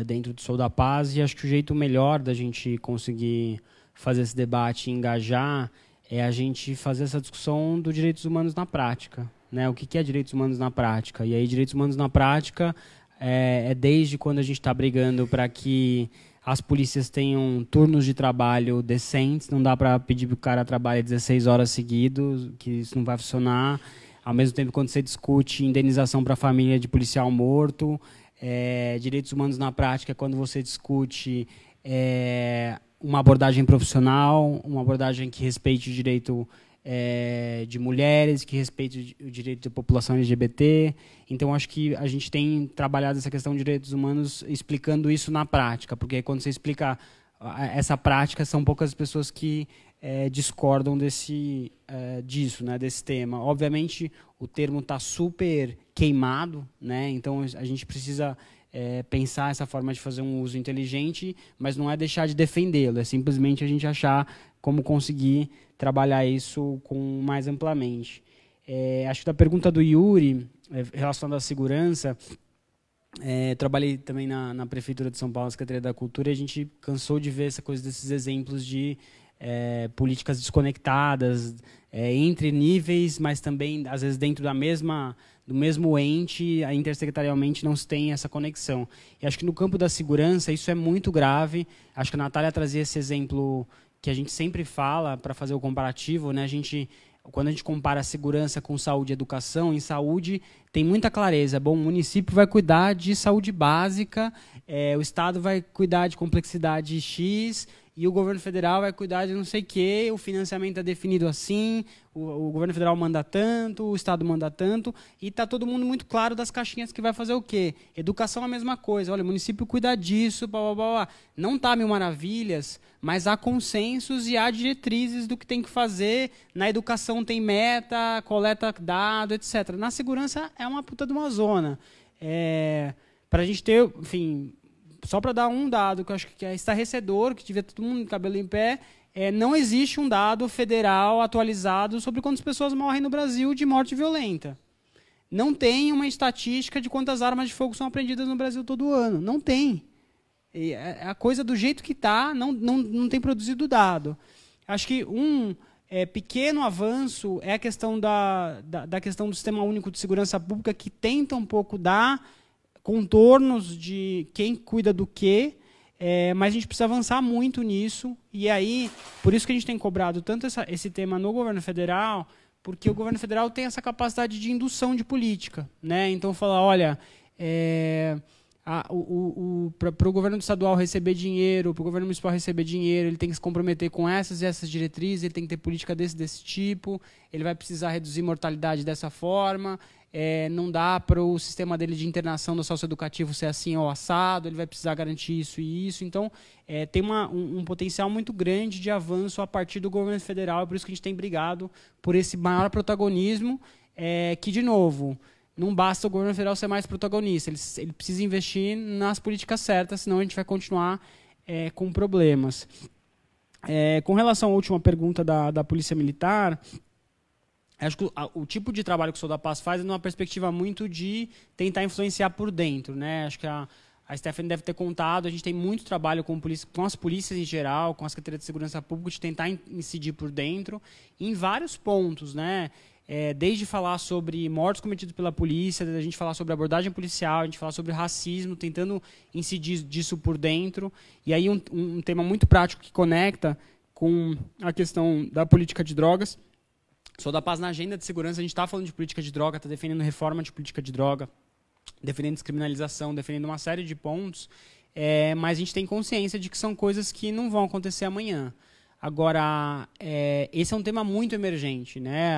dentro do Sou da Paz, e acho que o jeito melhor da gente conseguir fazer esse debate e engajar é a gente fazer essa discussão dos direitos humanos na prática. Né? O que é direitos humanos na prática? E aí, direitos humanos na prática é desde quando a gente está brigando para que as polícias tenham turnos de trabalho decentes, não dá para pedir para o cara trabalhar 16 horas seguidas, que isso não vai funcionar. Ao mesmo tempo, quando você discute indenização para a família de policial morto, direitos humanos na prática é quando você discute uma abordagem profissional, uma abordagem que respeite o direito de mulheres, que respeite o direito da população LGBT. Então, acho que a gente tem trabalhado essa questão de direitos humanos explicando isso na prática, porque quando você explica essa prática, são poucas pessoas que discordam disso, né, desse tema. Obviamente, o termo está super queimado, né, então a gente precisa pensar essa forma de fazer um uso inteligente, mas não é deixar de defendê-lo, é simplesmente a gente achar como conseguir trabalhar isso mais amplamente. Acho que da pergunta do Yuri, relacionada à segurança, trabalhei também na Prefeitura de São Paulo, na Secretaria da Cultura, e a gente cansou de ver essa coisa desses exemplos de políticas desconectadas entre níveis, mas também, às vezes, dentro do mesmo ente, intersecretarialmente não se tem essa conexão. E acho que no campo da segurança isso é muito grave. Acho que a Natália trazia esse exemplo que a gente sempre fala para fazer o comparativo, né? Quando a gente compara a segurança com saúde e educação, em saúde tem muita clareza. Bom, o município vai cuidar de saúde básica, o Estado vai cuidar de complexidade X, e o governo federal vai cuidar de não sei o quê, o financiamento é definido assim, o governo federal manda tanto, o Estado manda tanto, e está todo mundo muito claro das caixinhas que vai fazer o quê. Educação é a mesma coisa, olha, o município cuida disso, blá, blá, blá. Não está mil maravilhas, mas há consensos e há diretrizes do que tem que fazer. Na educação tem meta, coleta dado, etc. Na segurança é uma puta de uma zona. Para a gente ter, enfim... Só para dar um dado que eu acho que é estarrecedor, que tiver todo mundo de cabelo em pé, não existe um dado federal atualizado sobre quantas pessoas morrem no Brasil de morte violenta. Não tem uma estatística de quantas armas de fogo são apreendidas no Brasil todo ano. Não tem. A coisa do jeito que está, não tem produzido dado. Acho que um pequeno avanço é a questão da questão do Sistema Único de Segurança Pública, que tenta um pouco dar contornos de quem cuida do quê, mas a gente precisa avançar muito nisso, e aí, por isso que a gente tem cobrado tanto esse tema no governo federal, porque o governo federal tem essa capacidade de indução de política, né? Então, falar, olha, para o governo estadual receber dinheiro, para o governo municipal receber dinheiro, ele tem que se comprometer com essas e essas diretrizes, ele tem que ter política desse tipo, ele vai precisar reduzir mortalidade dessa forma, não dá para o sistema dele de internação do socioeducativo ser assim ou assado, ele vai precisar garantir isso e isso. Então, tem um potencial muito grande de avanço a partir do governo federal, é por isso que a gente tem brigado por esse maior protagonismo, que, de novo, não basta o governo federal ser mais protagonista, ele precisa investir nas políticas certas, senão a gente vai continuar com problemas. Com relação à última pergunta da Polícia Militar, acho que o tipo de trabalho que o Sou da Paz faz é numa perspectiva muito de tentar influenciar por dentro, né? Acho que a Stephanie deve ter contado, a gente tem muito trabalho com as polícias em geral, com a Secretaria de Segurança Pública, de tentar incidir por dentro, em vários pontos, né? Desde falar sobre mortes cometidas pela polícia, a gente falar sobre abordagem policial, a gente falar sobre racismo, tentando incidir disso por dentro. E aí um tema muito prático que conecta com a questão da política de drogas. Sou da Paz na agenda de segurança, a gente está falando de política de droga, está defendendo reforma de política de droga, defendendo descriminalização, defendendo uma série de pontos, mas a gente tem consciência de que são coisas que não vão acontecer amanhã. Agora, esse é um tema muito emergente, né?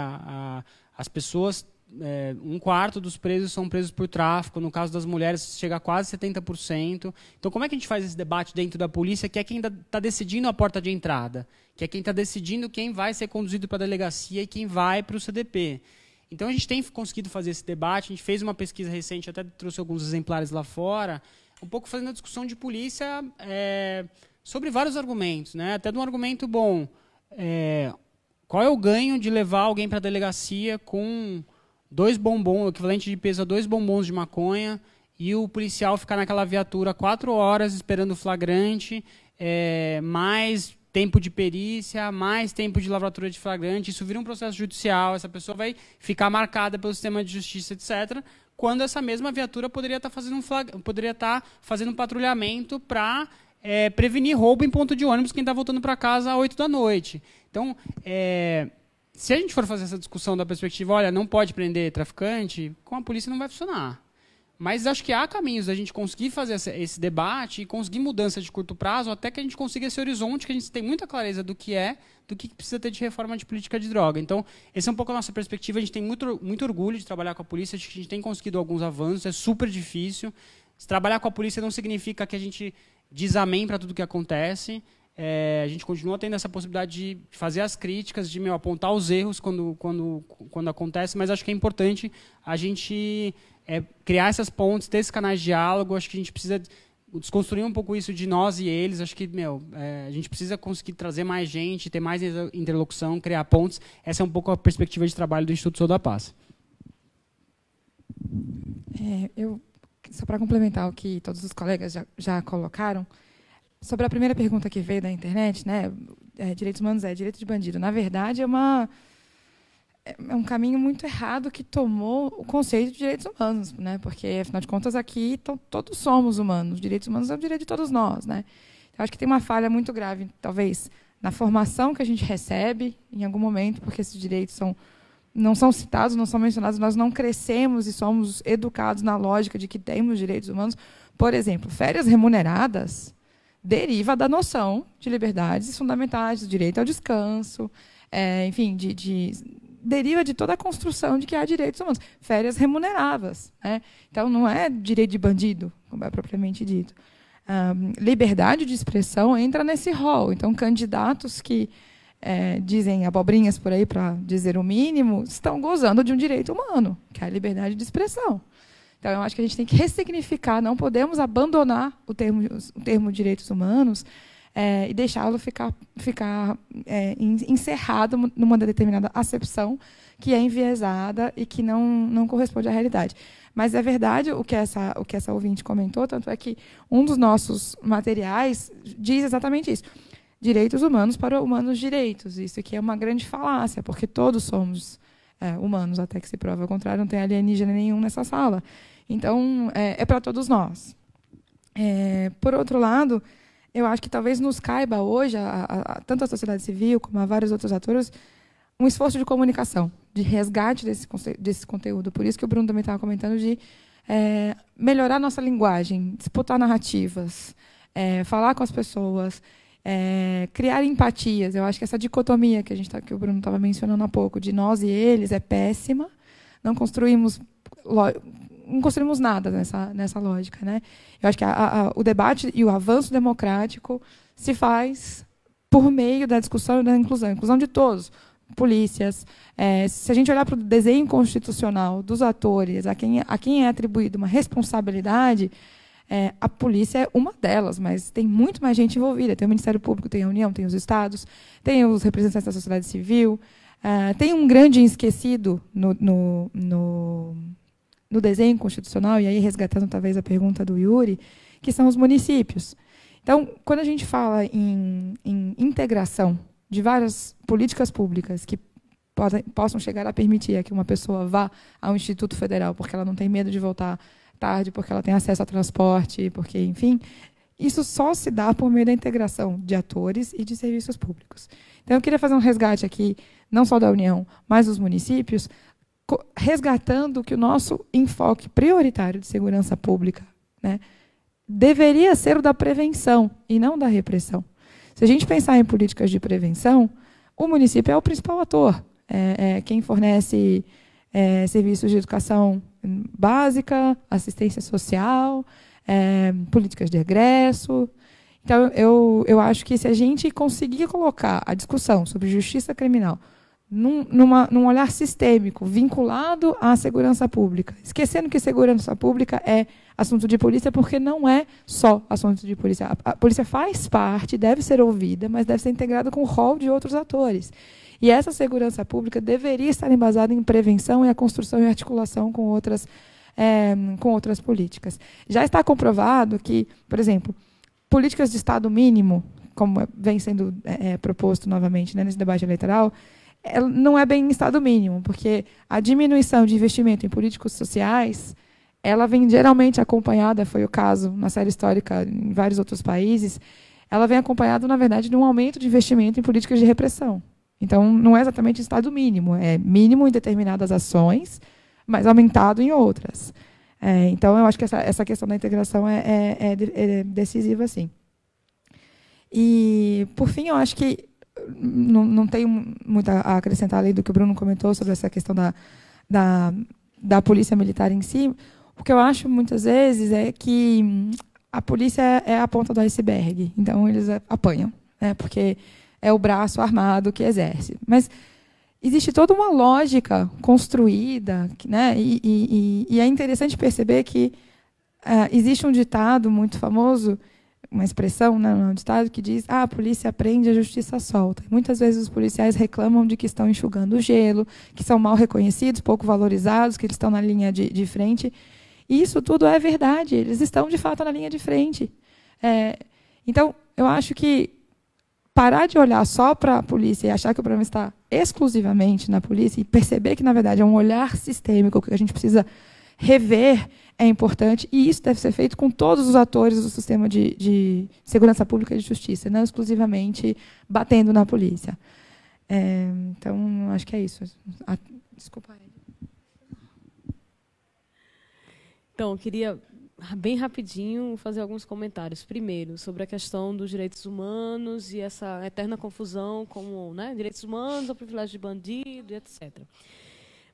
As pessoas, 1/4 dos presos são presos por tráfico, no caso das mulheres chega a quase 70%. Então, como é que a gente faz esse debate dentro da polícia, que é quem está decidindo a porta de entrada, que é quem está decidindo quem vai ser conduzido para a delegacia e quem vai para o CDP? Então, a gente tem conseguido fazer esse debate, a gente fez uma pesquisa recente, até trouxe alguns exemplares lá fora, um pouco fazendo a discussão de polícia sobre vários argumentos, né? Até de um argumento bom. Qual é o ganho de levar alguém para a delegacia com 2 bombons, o equivalente de peso a 2 bombons de maconha, e o policial ficar naquela viatura 4 horas esperando o flagrante, mais tempo de perícia, mais tempo de lavratura de flagrante, isso vira um processo judicial, essa pessoa vai ficar marcada pelo sistema de justiça, etc., quando essa mesma viatura poderia estar fazendo um patrulhamento para prevenir roubo em ponto de ônibus quem está voltando para casa às 8 da noite. Então, se a gente for fazer essa discussão da perspectiva, olha, não pode prender traficante, com a polícia não vai funcionar. Mas acho que há caminhos da gente conseguir fazer esse debate e conseguir mudança de curto prazo, até que a gente consiga esse horizonte, que a gente tem muita clareza do que precisa ter de reforma de política de droga. Então, essa é um pouco a nossa perspectiva. A gente tem muito orgulho de trabalhar com a polícia, acho que a gente tem conseguido alguns avanços, é super difícil. Trabalhar com a polícia não significa que a gente diz amém para tudo que acontece. A gente continua tendo essa possibilidade de fazer as críticas, de apontar os erros quando acontece, mas acho que é importante a gente criar essas pontes, ter esses canais de diálogo. Acho que a gente precisa desconstruir um pouco isso de nós e eles. Acho que a gente precisa conseguir trazer mais gente, ter mais interlocução, criar pontes. Essa é um pouco a perspectiva de trabalho do Instituto Sou da Paz. Só para complementar o que todos os colegas já colocaram, sobre a primeira pergunta que veio da internet, né, direitos humanos direito de bandido. Na verdade, é um caminho muito errado que tomou o conceito de direitos humanos, né, porque, afinal de contas, aqui todos somos humanos. Direitos humanos é o direito de todos nós. Né? Então, acho que tem uma falha muito grave, talvez, na formação que a gente recebe em algum momento, porque esses direitos não são citados, não são mencionados, nós não crescemos e somos educados na lógica de que temos direitos humanos. Por exemplo, férias remuneradas deriva da noção de liberdades fundamentais, do direito ao descanso, enfim, deriva de toda a construção de que há direitos humanos. Férias remuneradas. Né? Então, não é direito de bandido, como é propriamente dito. Liberdade de expressão entra nesse rol. Então, candidatos que dizem abobrinhas por aí, para dizer o mínimo, estão gozando de um direito humano, que é a liberdade de expressão. Então, eu acho que a gente tem que ressignificar, não podemos abandonar o termo direitos humanos e deixá-lo ficar encerrado numa determinada acepção que é enviesada e que não corresponde à realidade. Mas é verdade o que essa ouvinte comentou, tanto é que um dos nossos materiais diz exatamente isso. Direitos humanos para humanos direitos. Isso aqui é uma grande falácia, porque todos somos humanos, até que se prova o contrário, não tem alienígena nenhum nessa sala. Então, é para todos nós. Por outro lado, eu acho que talvez nos caiba hoje, tanto a sociedade civil como a vários outros atores, um esforço de comunicação, de resgate desse conteúdo. Por isso que o Bruno também estava comentando de melhorar nossa linguagem, disputar narrativas, falar com as pessoas, criar empatias. Eu acho que essa dicotomia que o Bruno estava mencionando há pouco, de nós e eles, é péssima. Não construímos nada nessa lógica. Né? Eu acho que o debate e o avanço democrático se faz por meio da discussão e da inclusão de todos, polícias. Se a gente olhar para o desenho constitucional dos atores, a quem é atribuída uma responsabilidade, a polícia é uma delas, mas tem muito mais gente envolvida. Tem o Ministério Público, tem a União, tem os estados, tem os representantes da sociedade civil, tem um grande esquecido no desenho constitucional, e aí resgatando talvez a pergunta do Yuri, que são os municípios. Então, quando a gente fala em integração de várias políticas públicas que possam chegar a permitir que uma pessoa vá ao Instituto Federal porque ela não tem medo de voltar tarde, porque ela tem acesso a transporte, porque, enfim, isso só se dá por meio da integração de atores e de serviços públicos. Então, eu queria fazer um resgate aqui, não só da União, mas dos municípios, resgatando que o nosso enfoque prioritário de segurança pública, né, deveria ser o da prevenção e não da repressão. Se a gente pensar em políticas de prevenção, o município é o principal ator, é quem fornece serviços de educação básica, assistência social, políticas de regresso. Então, eu acho que se a gente conseguir colocar a discussão sobre justiça criminal num olhar sistêmico, vinculado à segurança pública, esquecendo que segurança pública é assunto de polícia, porque não é só assunto de polícia. A polícia faz parte, deve ser ouvida, mas deve ser integrada com o rol de outros atores. E essa segurança pública deveria estar embasada em prevenção e a construção e articulação com outras políticas. Já está comprovado que, por exemplo, políticas de Estado mínimo, como vem sendo proposto novamente, né, nesse debate eleitoral, não é bem Estado mínimo, porque a diminuição de investimento em políticos sociais, ela vem geralmente acompanhada, foi o caso na série histórica em vários outros países, ela vem acompanhada, na verdade, de um aumento de investimento em políticas de repressão. Então, não é exatamente Estado mínimo, é mínimo em determinadas ações, mas aumentado em outras. Então, eu acho que essa questão da integração é decisiva, sim. E, por fim, eu acho que não tenho muito a acrescentar além do que o Bruno comentou sobre essa questão da polícia militar em si. O que eu acho, muitas vezes, é que a polícia é a ponta do iceberg. Então, eles apanham, né, porque é o braço armado que exerce. Mas existe toda uma lógica construída, né, e é interessante perceber que existe um ditado muito famoso, uma expressão, né, um ditado que diz: a polícia prende, a justiça solta. Muitas vezes os policiais reclamam de que estão enxugando o gelo, que são mal reconhecidos, pouco valorizados, que eles estão na linha de frente. E isso tudo é verdade, eles estão, de fato, na linha de frente. Então, eu acho que parar de olhar só para a polícia e achar que o problema está exclusivamente na polícia e perceber que, na verdade, é um olhar sistêmico que a gente precisa rever é importante, e isso deve ser feito com todos os atores do sistema de segurança pública e de justiça, não exclusivamente batendo na polícia. Então, acho que é isso. Desculpa. Então, eu queria, bem rapidinho, fazer alguns comentários. Primeiro, sobre a questão dos direitos humanos e essa eterna confusão como, né, direitos humanos, o privilégio de bandido, etc.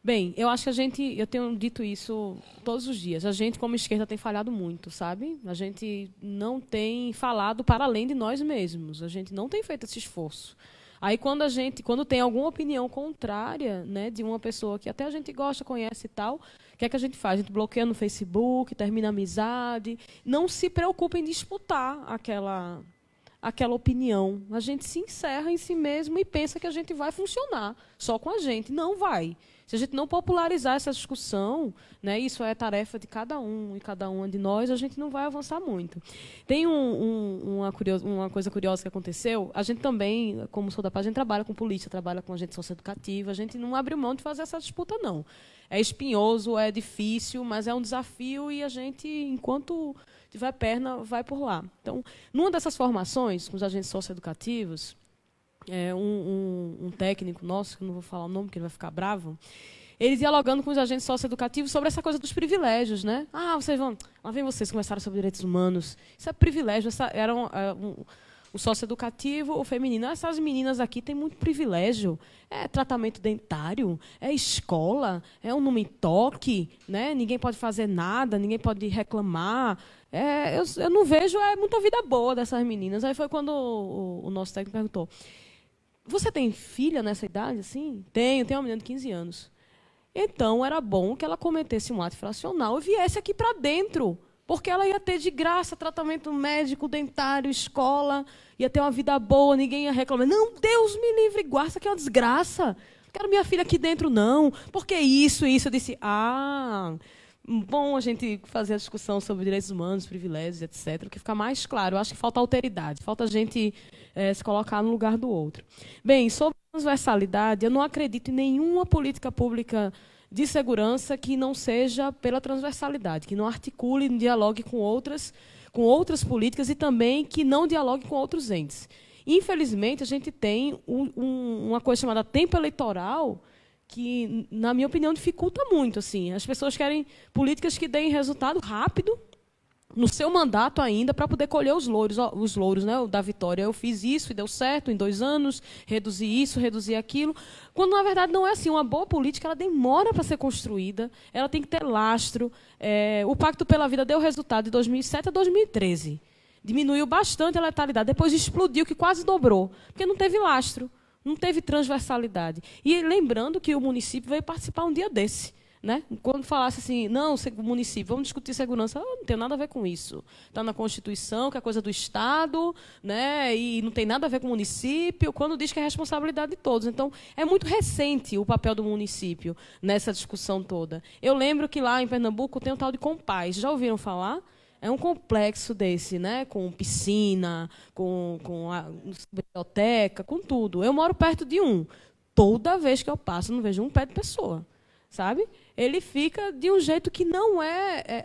Bem, eu acho que eu tenho dito isso todos os dias, a gente, como esquerda, tem falhado muito, sabe? A gente não tem falado para além de nós mesmos, a gente não tem feito esse esforço. Aí, quando tem alguma opinião contrária, né, de uma pessoa que até a gente gosta, conhece e tal, o que é que a gente faz? A gente bloqueia no Facebook, termina a amizade, não se preocupa em disputar aquela opinião. A gente se encerra em si mesmo e pensa que a gente vai funcionar só com a gente. Não vai. Se a gente não popularizar essa discussão, né, isso é tarefa de cada um e cada uma de nós, a gente não vai avançar muito. Tem uma coisa curiosa que aconteceu. A gente também, como Sou da Paz, a gente trabalha com polícia, trabalha com agente socioeducativo, a gente não abre mão de fazer essa disputa, não. É espinhoso, é difícil, mas é um desafio e a gente, enquanto tiver perna, vai por lá. Então, numa dessas formações, com os agentes socioeducativos, um técnico nosso, que não vou falar o nome, porque ele vai ficar bravo, ele dialogando com os agentes socioeducativos sobre essa coisa dos privilégios, né? Lá vem vocês conversaram sobre direitos humanos. Isso é privilégio. O socioeducativo, o feminino. Essas meninas aqui têm muito privilégio. É tratamento dentário, é escola, é um não me toque, né? Ninguém pode fazer nada, ninguém pode reclamar. Eu não vejo muita vida boa dessas meninas. Aí foi quando o nosso técnico perguntou: você tem filha nessa idade? Assim? Tenho uma menina de 15 anos. Então, era bom que ela cometesse um ato infracional e viesse aqui para dentro, porque ela ia ter de graça tratamento médico, dentário, escola, ia ter uma vida boa, ninguém ia reclamar. Não, Deus me livre, guarda, que é uma desgraça. Não quero minha filha aqui dentro, não. Porque isso. Eu disse, bom a gente fazer a discussão sobre direitos humanos, privilégios, etc., porque fica mais claro. Eu acho que falta alteridade, falta a gente se colocar no lugar do outro. Bem, sobre transversalidade, eu não acredito em nenhuma política pública de segurança que não seja pela transversalidade, que não articule, não dialogue com outras políticas e também que não dialogue com outros entes. Infelizmente, a gente tem uma coisa chamada tempo eleitoral, que, na minha opinião, dificulta muito. Assim. As pessoas querem políticas que deem resultado rápido, no seu mandato ainda, para poder colher os louros, né, da vitória. Eu fiz isso e deu certo em 2 anos, reduzi isso, reduzi aquilo. Quando, na verdade, não é assim. Uma boa política ela demora para ser construída, ela tem que ter lastro. O Pacto pela Vida deu resultado de 2007 a 2013. Diminuiu bastante a letalidade, depois explodiu, que quase dobrou, porque não teve lastro, não teve transversalidade. E lembrando que o município veio participar um dia desse. Né? Quando falasse assim, não, município, vamos discutir segurança, não tem nada a ver com isso. Está na Constituição, que é coisa do Estado, né? E não tem nada a ver com o município, quando diz que é responsabilidade de todos. Então, é muito recente o papel do município nessa discussão toda. Eu lembro que lá em Pernambuco tem um tal de Compaz. Já ouviram falar? É um complexo desse, né? Com piscina, com a biblioteca, com tudo. Eu moro perto de um. Toda vez que eu passo, não vejo um pé de pessoa. Sabe? Ele fica de um jeito que não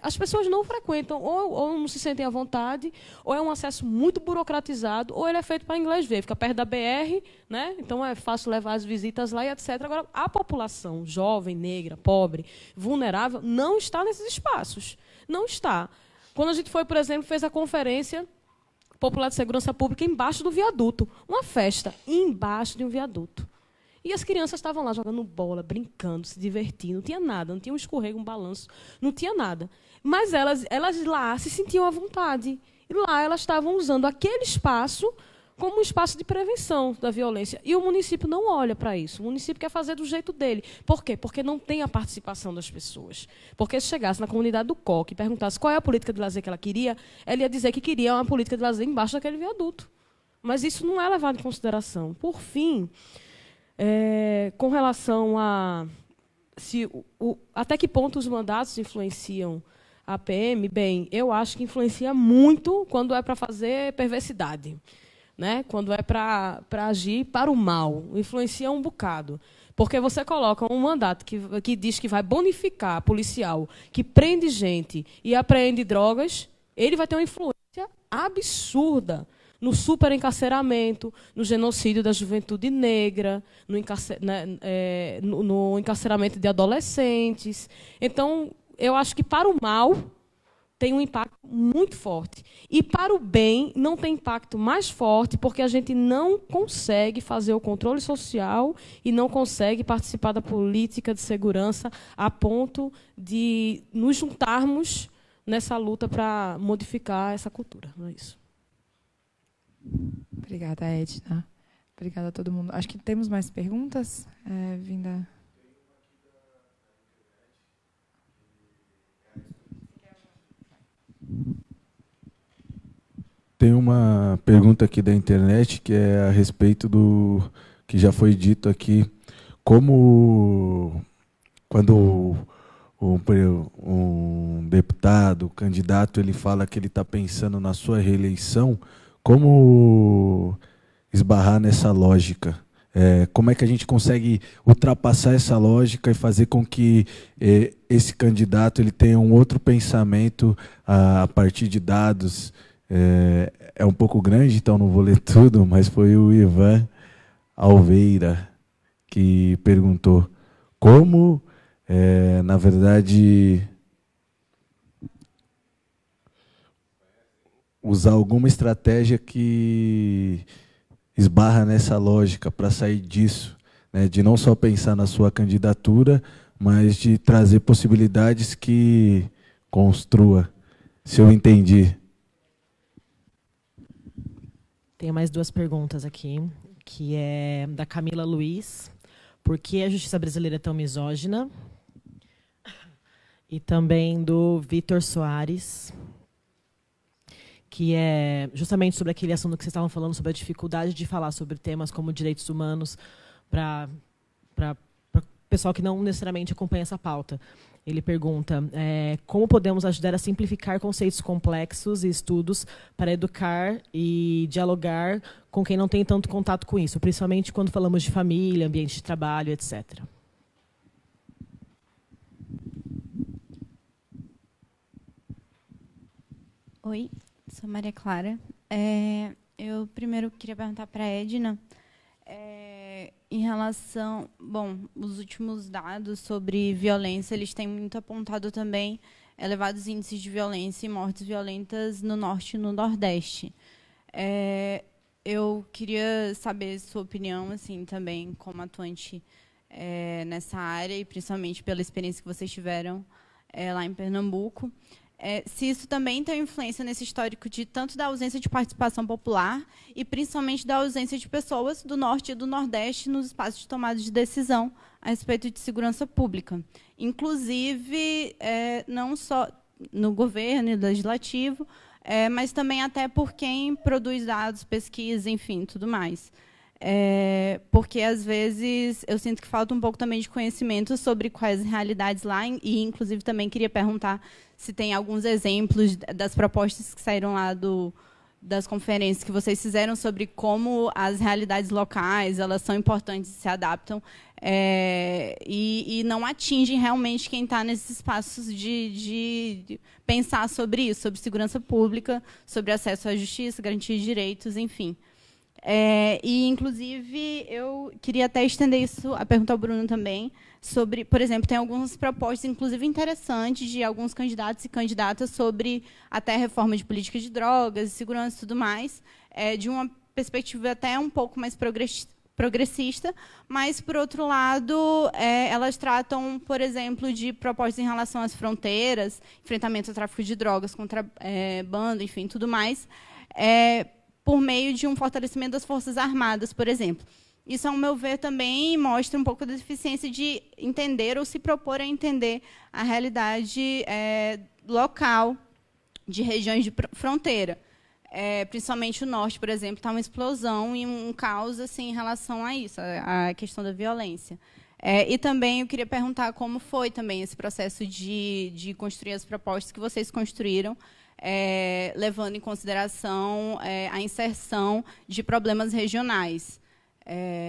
as pessoas não frequentam, ou não se sentem à vontade, ou é um acesso muito burocratizado, ou ele é feito para inglês ver, fica perto da BR, né? Então é fácil levar as visitas lá e etc. Agora, a população jovem, negra, pobre, vulnerável, não está nesses espaços. Não está. Quando a gente foi, por exemplo, fez a Conferência Popular de Segurança Pública embaixo do viaduto, uma festa embaixo de um viaduto. E as crianças estavam lá jogando bola, brincando, se divertindo. Não tinha nada, não tinha um escorrego, um balanço, não tinha nada. Mas elas lá se sentiam à vontade. E lá elas estavam usando aquele espaço como um espaço de prevenção da violência. E o município não olha para isso. O município quer fazer do jeito dele. Por quê? Porque não tem a participação das pessoas. Porque se chegasse na comunidade do Coque e perguntasse qual é a política de lazer que ela ia dizer que queria uma política de lazer embaixo daquele viaduto. Mas isso não é levado em consideração. Por fim... com relação a até que ponto os mandatos influenciam a PM, bem, eu acho que influencia muito quando é para fazer perversidade, né? Quando é para agir para o mal, influencia um bocado. Porque você coloca um mandato que diz que vai bonificar policial, que prende gente e apreende drogas, ele vai ter uma influência absurda no superencarceramento, no genocídio da juventude negra, no encarceramento de adolescentes. Então, eu acho que para o mal tem um impacto muito forte. E para o bem não tem impacto mais forte, porque a gente não consegue fazer o controle social e não consegue participar da política de segurança a ponto de nos juntarmos nessa luta para modificar essa cultura. Não é isso. Obrigada, Edna. Obrigada a todo mundo. Acho que temos mais perguntas. Vinda. Tem uma pergunta aqui da internet que é a respeito do que já foi dito aqui. Como quando um deputado, candidato, ele fala que ele está pensando na sua reeleição, como esbarrar nessa lógica? Como é que a gente consegue ultrapassar essa lógica e fazer com que esse candidato ele tenha um outro pensamento a partir de dados? É um pouco grande, então não vou ler tudo, mas foi o Ivan Alveira que perguntou como, na verdade, usar alguma estratégia que esbarra nessa lógica para sair disso, né, de não só pensar na sua candidatura, mas de trazer possibilidades que construa, se eu entendi. Tenho mais 2 perguntas aqui, que é da Camila Luiz. Por que a justiça brasileira é tão misógina? E também do Vitor Soares, que é justamente sobre aquele assunto que vocês estavam falando, sobre a dificuldade de falar sobre temas como direitos humanos para o pessoal que não necessariamente acompanha essa pauta. Ele pergunta como podemos ajudar a simplificar conceitos complexos e estudos para educar e dialogar com quem não tem tanto contato com isso, principalmente quando falamos de família, ambiente de trabalho, etc. Oi, sou Maria Clara. Eu primeiro queria perguntar para a Edna Em relação... Bom, os últimos dados sobre violência, eles têm muito apontado também elevados índices de violência e mortes violentas no Norte e no Nordeste. Eu queria saber sua opinião, assim, também, como atuante nessa área, e principalmente pela experiência que vocês tiveram lá em Pernambuco. Se isso também tem influência nesse histórico de tanto da ausência de participação popular e principalmente da ausência de pessoas do Norte e do Nordeste nos espaços de tomada de decisão a respeito de segurança pública. Inclusive, não só no governo e legislativo, mas também até por quem produz dados, pesquisa, enfim, tudo mais. Porque, às vezes, eu sinto que falta um pouco também de conhecimento sobre quais realidades lá, e, inclusive, também queria perguntar se tem alguns exemplos das propostas que saíram lá das conferências que vocês fizeram sobre como as realidades locais elas são importantes e se adaptam e não atingem realmente quem está nesses espaços de pensar sobre isso, sobre segurança pública, sobre acesso à justiça, garantia de direitos, enfim. E, inclusive, eu queria até estender isso, a pergunta ao Bruno também, sobre, por exemplo, tem algumas propostas, inclusive interessantes, de alguns candidatos e candidatas sobre até reforma de política de drogas, segurança e tudo mais, de uma perspectiva até um pouco mais progressista, mas, por outro lado, elas tratam, por exemplo, de propostas em relação às fronteiras, enfrentamento ao tráfico de drogas, contrabando, enfim, tudo mais, por meio de um fortalecimento das Forças Armadas, por exemplo. Isso, ao meu ver, também mostra um pouco da deficiência de entender ou se propor a entender a realidade local de regiões de fronteira. Principalmente o Norte, por exemplo, está uma explosão e um caos assim, em relação a isso, a questão da violência. E também eu queria perguntar como foi também esse processo de construir as propostas que vocês construíram, levando em consideração a inserção de problemas regionais.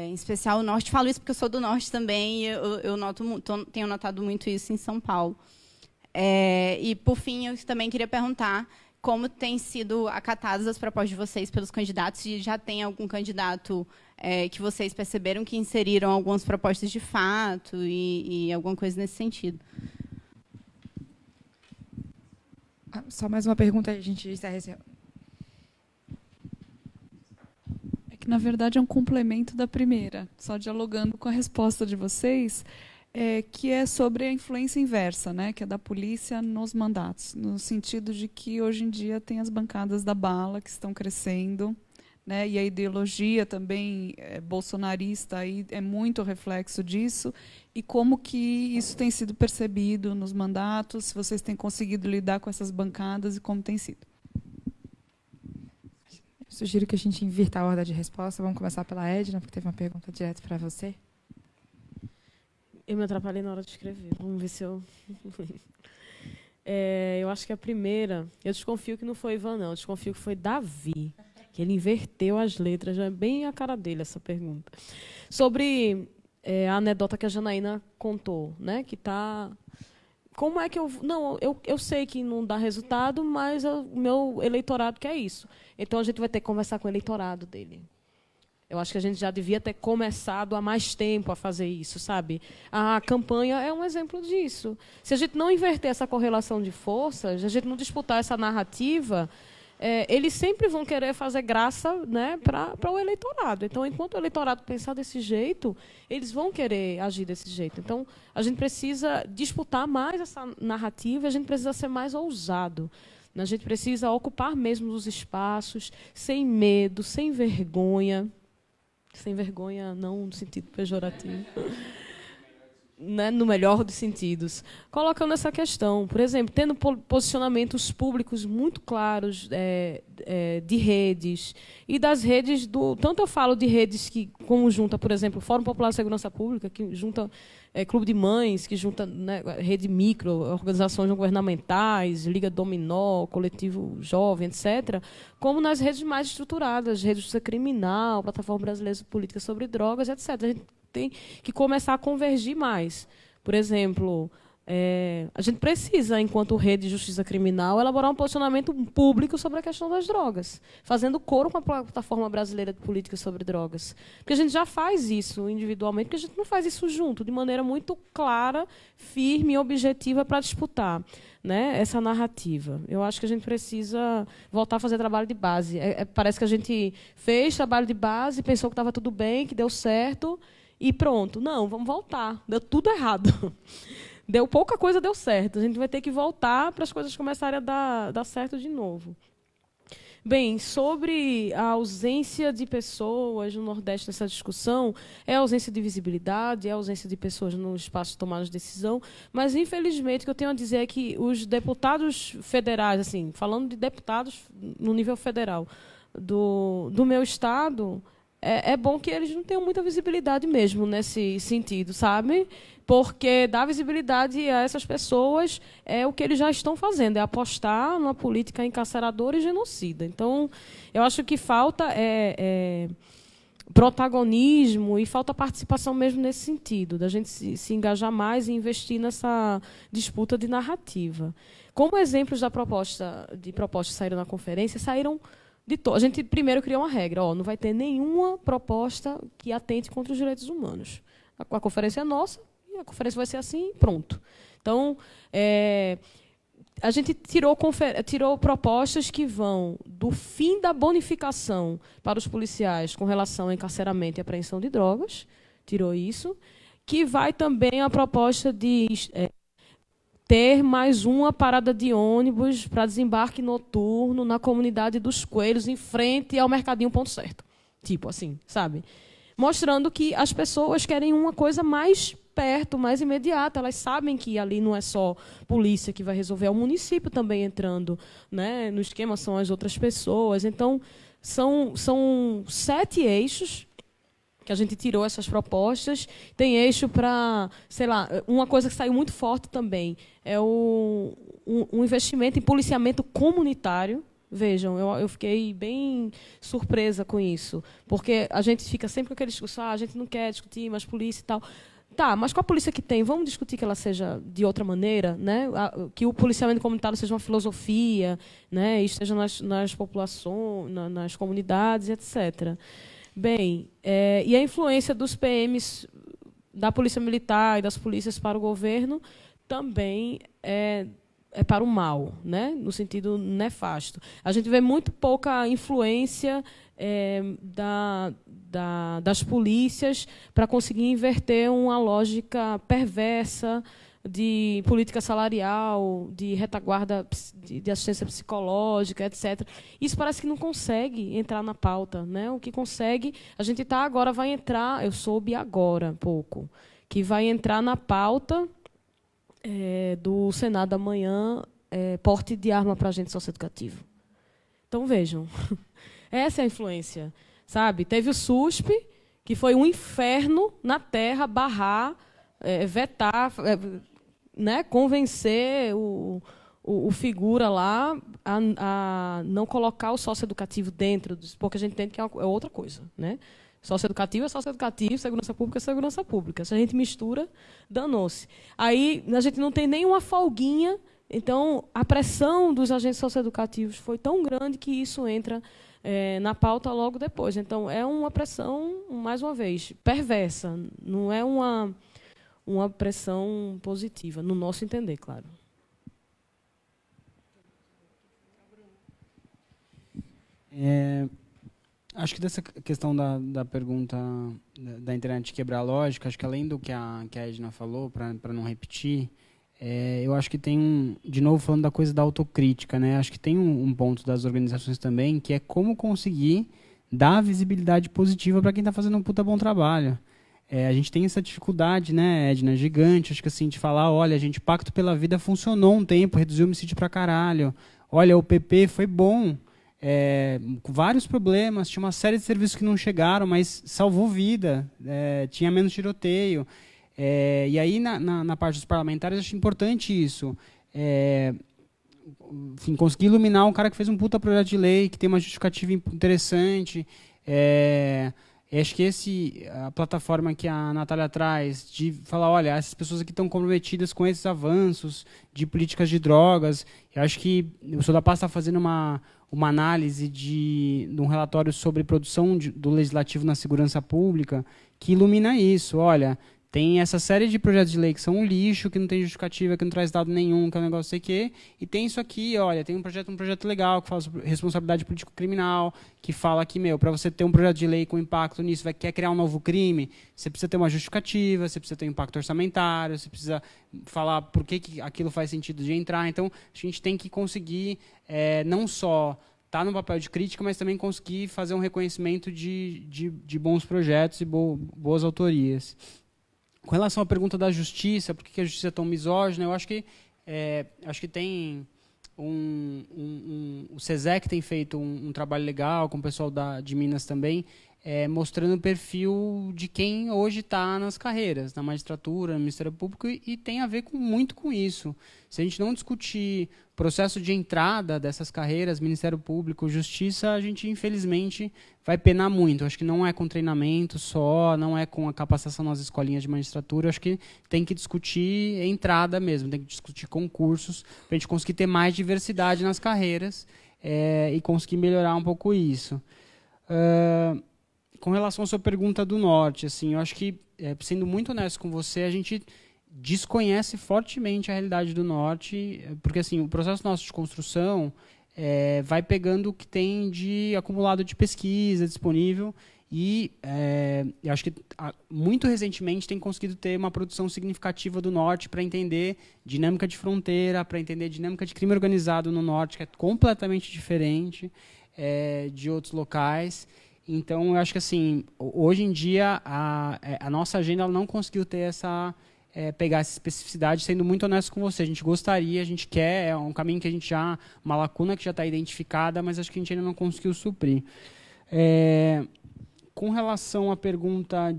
Em especial o Norte. Falo isso porque eu sou do Norte também, e eu tenho notado muito isso em São Paulo. E, por fim, eu também queria perguntar como têm sido acatadas as propostas de vocês pelos candidatos, se já tem algum candidato que vocês perceberam que inseriram algumas propostas de fato e alguma coisa nesse sentido. Só mais uma pergunta, a gente encerra esse... Que, na verdade, é um complemento da primeira, só dialogando com a resposta de vocês, que é sobre a influência inversa, né, que é da polícia nos mandatos, no sentido de que, hoje em dia, tem as bancadas da bala que estão crescendo, né, e a ideologia também bolsonarista aí é muito reflexo disso, e como que isso tem sido percebido nos mandatos, se vocês têm conseguido lidar com essas bancadas e como tem sido. Sugiro que a gente invirta a ordem de resposta. Vamos começar pela Edna, porque teve uma pergunta direta para você. Eu me atrapalhei na hora de escrever. Vamos ver se eu... eu acho que a primeira... Eu desconfio que não foi Ivan, não. Eu desconfio que foi Davi, que ele inverteu as letras. Já é bem a cara dele, essa pergunta. Sobre a anedota que a Janaína contou, né? Que está... Como é que eu... Não, eu sei que não dá resultado, mas o meu eleitorado quer isso. Então, a gente vai ter que conversar com o eleitorado dele. Eu acho que a gente já devia ter começado há mais tempo a fazer isso, sabe? A campanha é um exemplo disso. Se a gente não inverter essa correlação de forças, a gente não disputar essa narrativa, eles sempre vão querer fazer graça, né, para o eleitorado. Então, enquanto o eleitorado pensar desse jeito, eles vão querer agir desse jeito. Então, a gente precisa disputar mais essa narrativa, a gente precisa ser mais ousado. A gente precisa ocupar mesmo os espaços, sem medo, sem vergonha. Sem vergonha, não no sentido pejorativo. Né, no melhor dos sentidos, colocando essa questão, por exemplo, tendo posicionamentos públicos muito claros de redes, e das redes tanto eu falo de redes que, como junta, por exemplo, o Fórum Popular de Segurança Pública, que junta Clube de Mães, que junta, né, rede micro, organizações não governamentais, Liga Dominó, Coletivo Jovem, etc., como nas redes mais estruturadas, Rede de Justiça Criminal, Plataforma Brasileira de Política sobre Drogas, etc. A gente tem que começar a convergir mais. Por exemplo, a gente precisa, enquanto rede de justiça criminal, elaborar um posicionamento público sobre a questão das drogas, fazendo coro com a plataforma brasileira de políticas sobre drogas. Porque a gente já faz isso individualmente, porque a gente não faz isso junto, de maneira muito clara, firme e objetiva para disputar, né, essa narrativa. Eu acho que a gente precisa voltar a fazer trabalho de base. Parece que a gente fez trabalho de base, pensou que estava tudo bem, que deu certo, e pronto. Não, vamos voltar. Deu tudo errado. Deu pouca coisa, deu certo. A gente vai ter que voltar para as coisas começarem a dar certo de novo. Bem, sobre a ausência de pessoas no Nordeste nessa discussão, é a ausência de visibilidade, é a ausência de pessoas no espaço de tomada de decisão, mas, infelizmente, o que eu tenho a dizer é que os deputados federais, assim, falando de deputados no nível federal do meu estado, é bom que eles não tenham muita visibilidade mesmo nesse sentido, sabe? Porque dar visibilidade a essas pessoas é o que eles já estão fazendo, é apostar numa política encarceradora e genocida. Então, eu acho que falta protagonismo e falta participação mesmo nesse sentido, da gente se engajar mais e investir nessa disputa de narrativa. Como exemplos de propostas que saíram na conferência, saíram a gente primeiro criou uma regra, não vai ter nenhuma proposta que atente contra os direitos humanos. A conferência é nossa, e a conferência vai ser assim, pronto. Então, a gente tirou propostas que vão do fim da bonificação para os policiais com relação ao encarceramento e apreensão de drogas, tirou isso, que vai também a proposta de ter mais uma parada de ônibus para desembarque noturno na comunidade dos Coelhos, em frente ao Mercadinho Ponto Certo. Tipo assim, sabe? Mostrando que as pessoas querem uma coisa mais perto, mais imediata. Elas sabem que ali não é só polícia que vai resolver, é o município também entrando, né? No esquema, são as outras pessoas. Então, são 7 eixos que a gente tirou essas propostas. Tem eixo para, sei lá, uma coisa que saiu muito forte também é um investimento em policiamento comunitário. Vejam, eu fiquei bem surpresa com isso, porque a gente fica sempre com aquele discurso, a gente não quer discutir mais polícia e tal. Tá, mas com a polícia que tem, vamos discutir que ela seja de outra maneira, né? Que o policiamento comunitário seja uma filosofia, né? E esteja nas populações, nas comunidades, etc. Bem, e a influência dos PMs, da Polícia Militar e das polícias para o governo também é para o mal, né? No sentido nefasto. A gente vê muito pouca influência das polícias para conseguir inverter uma lógica perversa de política salarial, de retaguarda de assistência psicológica, etc. Isso parece que não consegue entrar na pauta, né? O que consegue, a gente vai entrar, eu soube agora, pouco, que vai entrar na pauta do Senado amanhã, porte de arma para agente socioeducativo. Então, vejam, essa é a influência, sabe? Teve o SUSP, que foi um inferno na terra, barrar, vetar, né, convencer o figura lá a não colocar o socioeducativo dentro, porque a gente entende que é outra coisa, né? Socioeducativo é socioeducativo, segurança pública é segurança pública. Se a gente mistura, danou-se. Aí a gente não tem nenhuma folguinha, então a pressão dos agentes socioeducativos foi tão grande que isso entra na pauta logo depois. Então é uma pressão, mais uma vez, perversa, não é uma pressão positiva, no nosso entender, claro. Acho que dessa questão da pergunta da internet quebrar a lógica, acho que além do que a Edna falou, para não repetir, eu acho que tem de novo falando da coisa da autocrítica, né? Acho que tem um ponto das organizações também, que é como conseguir dar visibilidade positiva para quem está fazendo um puta bom trabalho. A gente tem essa dificuldade, né, Edna, gigante, acho que assim, de falar, olha, Pacto pela Vida funcionou um tempo, reduziu o homicídio pra caralho. Olha, o PP foi bom, com vários problemas, tinha uma série de serviços que não chegaram, mas salvou vida, tinha menos tiroteio. E aí, na parte dos parlamentares, acho importante isso. Enfim, conseguir iluminar um cara que fez um puta projeto de lei, que tem uma justificativa interessante, Acho que a plataforma que a Natália traz, de falar, olha, essas pessoas aqui estão comprometidas com esses avanços de políticas de drogas. Eu acho que o Sou da Paz está fazendo uma análise de um relatório sobre produção do legislativo na segurança pública que ilumina isso. Olha, tem essa série de projetos de lei que são um lixo, que não tem justificativa, que não traz dado nenhum, que é um negócio sei quê. E tem isso aqui, olha, tem um projeto legal que fala sobre responsabilidade político-criminal, que fala que, para você ter um projeto de lei com impacto nisso, quer criar um novo crime, você precisa ter uma justificativa, você precisa ter um impacto orçamentário, você precisa falar por que aquilo faz sentido de entrar. Então, a gente tem que conseguir não só estar no papel de crítica, mas também conseguir fazer um reconhecimento de bons projetos e boas autorias. Com relação à pergunta da justiça, por que a justiça é tão misógina, eu acho que tem o SESEC tem feito um trabalho legal com o pessoal de Minas também, mostrando o perfil de quem hoje está nas carreiras, na magistratura, no Ministério Público, e tem a ver muito com isso. Se a gente não discutir o processo de entrada dessas carreiras, Ministério Público, Justiça, a gente, infelizmente, vai penar muito. Acho que não é com treinamento só, não é com a capacitação nas escolinhas de magistratura. Acho que tem que discutir entrada mesmo, tem que discutir concursos, para a gente conseguir ter mais diversidade nas carreiras e conseguir melhorar um pouco isso. Com relação à sua pergunta do Norte, assim, eu acho que, sendo muito honesto com você, a gente desconhece fortemente a realidade do Norte, porque assim, o processo nosso de construção vai pegando o que tem de acumulado de pesquisa disponível e eu acho que muito recentemente tem conseguido ter uma produção significativa do Norte para entender dinâmica de fronteira, para entender dinâmica de crime organizado no Norte, que é completamente diferente de outros locais. Então, eu acho que assim, hoje em dia, a nossa agenda ela não conseguiu ter pegar essa especificidade, sendo muito honesto com você. A gente gostaria, a gente quer, é um caminho que a gente já, uma lacuna que já está identificada, mas acho que a gente ainda não conseguiu suprir. Com relação à pergunta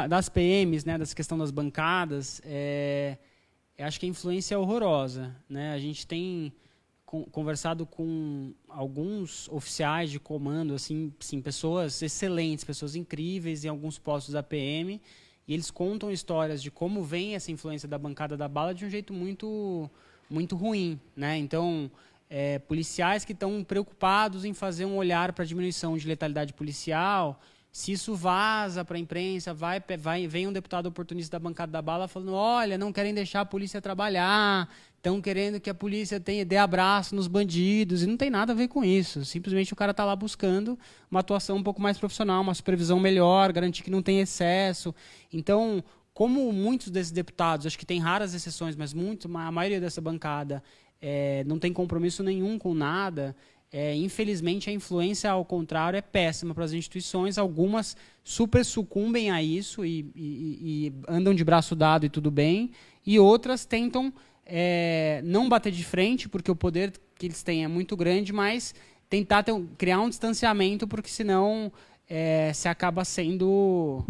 das PMs, né, dessa questão das bancadas, eu acho que a influência é horrorosa, né? A gente tem conversado com alguns oficiais de comando, assim, pessoas excelentes, pessoas incríveis em alguns postos da PM, e eles contam histórias de como vem essa influência da bancada da bala de um jeito muito, muito ruim, né? Então, policiais que estão preocupados em fazer um olhar para a diminuição de letalidade policial, se isso vaza para a imprensa, vem um deputado oportunista da bancada da bala falando, olha, não querem deixar a polícia trabalhar, estão querendo que a polícia dê abraço nos bandidos, e não tem nada a ver com isso. Simplesmente o cara está lá buscando uma atuação um pouco mais profissional, uma supervisão melhor, garantir que não tem excesso. Então, como muitos desses deputados, acho que tem raras exceções, mas a maioria dessa bancada não tem compromisso nenhum com nada, infelizmente a influência, ao contrário, é péssima para as instituições. Algumas super sucumbem a isso e andam de braço dado e tudo bem, e outras tentam não bater de frente, porque o poder que eles têm é muito grande, mas tentar criar um distanciamento, porque senão se acaba sendo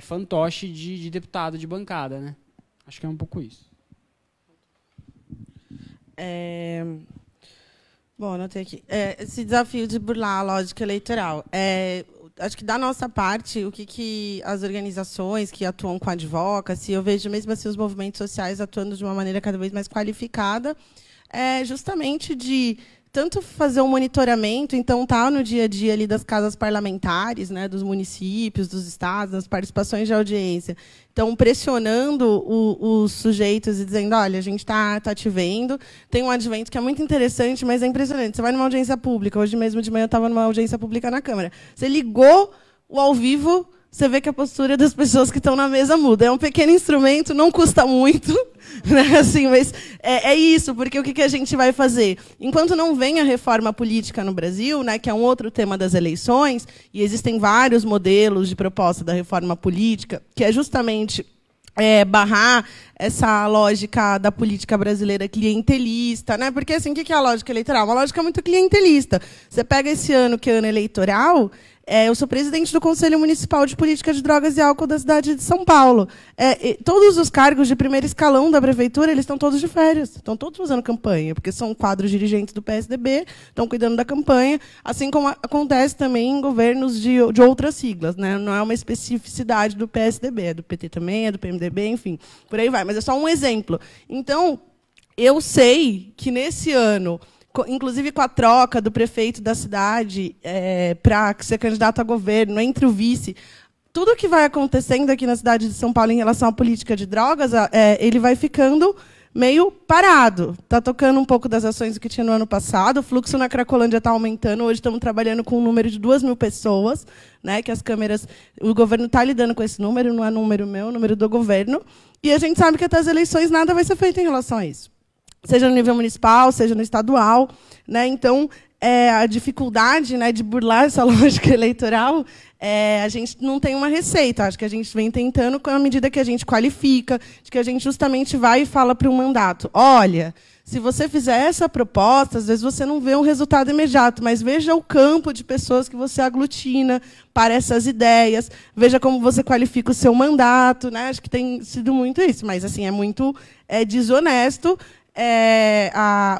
fantoche de deputado de bancada, né? Acho que é um pouco isso. Bom, anotei aqui. Esse desafio de burlar a lógica eleitoral. Acho que, da nossa parte, o que as organizações que atuam com a advocacy, eu vejo mesmo assim os movimentos sociais atuando de uma maneira cada vez mais qualificada, justamente de tanto fazer um monitoramento, então tá no dia a dia ali das casas parlamentares, né, dos municípios, dos estados, nas participações de audiência, então pressionando os sujeitos e dizendo, olha, a gente está te vendo. Tem um advento que é muito interessante, mas é impressionante. Você vai numa audiência pública, hoje mesmo de manhã eu estava numa audiência pública na Câmara. Você ligou o ao vivo, você vê que a postura das pessoas que estão na mesa muda. É um pequeno instrumento, não custa muito, né? Assim, mas é isso, porque o que a gente vai fazer? Enquanto não vem a reforma política no Brasil, né, que é um outro tema das eleições, e existem vários modelos de proposta da reforma política, que é justamente barrar essa lógica da política brasileira clientelista, né? Porque assim, o que é a lógica eleitoral? Uma lógica muito clientelista. Você pega esse ano, que é ano eleitoral, Eu sou presidente do Conselho Municipal de Política de Drogas e Álcool da cidade de São Paulo. Todos os cargos de primeiro escalão da prefeitura, eles estão todos de férias, estão todos fazendo campanha, porque são quadros dirigentes do PSDB, estão cuidando da campanha, assim como acontece também em governos de outras siglas, né? Não é uma especificidade do PSDB, é do PT também, é do PMDB, enfim, por aí vai. Mas é só um exemplo. Então, eu sei que nesse ano, inclusive com a troca do prefeito da cidade para ser candidato a governo, entre o vice, tudo que vai acontecendo aqui na cidade de São Paulo em relação à política de drogas, ele vai ficando meio parado. Está tocando um pouco das ações que tinha no ano passado, o fluxo na Cracolândia está aumentando, hoje estamos trabalhando com um número de 2.000 pessoas, né, que as câmeras, o governo está lidando com esse número, não é número meu, é número do governo, e a gente sabe que até as eleições nada vai ser feito em relação a isso. Seja no nível municipal, seja no estadual, né? Então, a dificuldade, né, de burlar essa lógica eleitoral, a gente não tem uma receita. Acho que a gente vem tentando, com a medida que a gente qualifica, de que a gente justamente vai e fala para o mandato, olha, se você fizer essa proposta, às vezes você não vê um resultado imediato, mas veja o campo de pessoas que você aglutina para essas ideias, veja como você qualifica o seu mandato, né? Acho que tem sido muito isso, mas assim, é muito desonesto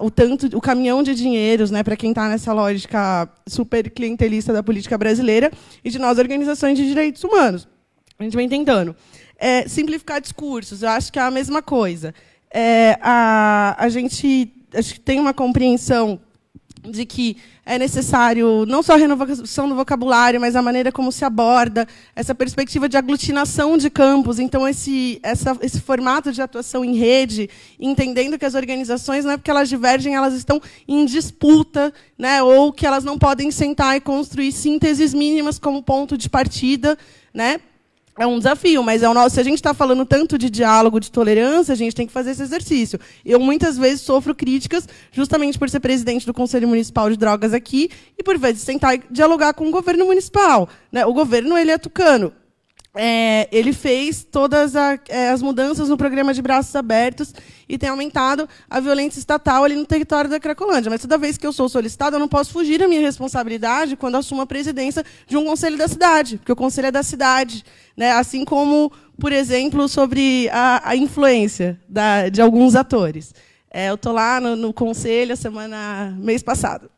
o caminhão de dinheiros, né, para quem está nessa lógica super clientelista da política brasileira e de nós, organizações de direitos humanos. A gente vem tentando simplificar discursos. Eu acho que é a mesma coisa. A gente acho que tem uma compreensão de que é necessário não só a renovação do vocabulário, mas a maneira como se aborda, essa perspectiva de aglutinação de campos. Então, esse formato de atuação em rede, entendendo que as organizações, não é porque elas divergem, elas estão em disputa, né, ou que elas não podem sentar e construir sínteses mínimas como ponto de partida, né? É um desafio, mas se a gente está falando tanto de diálogo, de tolerância, a gente tem que fazer esse exercício. Eu, muitas vezes, sofro críticas justamente por ser presidente do Conselho Municipal de Drogas aqui e, por vezes, tentar dialogar com o governo municipal, né? O governo ele é tucano. Ele fez todas as mudanças no programa de braços abertos e tem aumentado a violência estatal ali no território da Cracolândia. Mas toda vez que eu sou solicitada, eu não posso fugir da minha responsabilidade quando assumo a presidência de um conselho da cidade, porque o conselho é da cidade, né? Assim como, por exemplo, sobre a influência de alguns atores. Eu estou lá no conselho mês passado.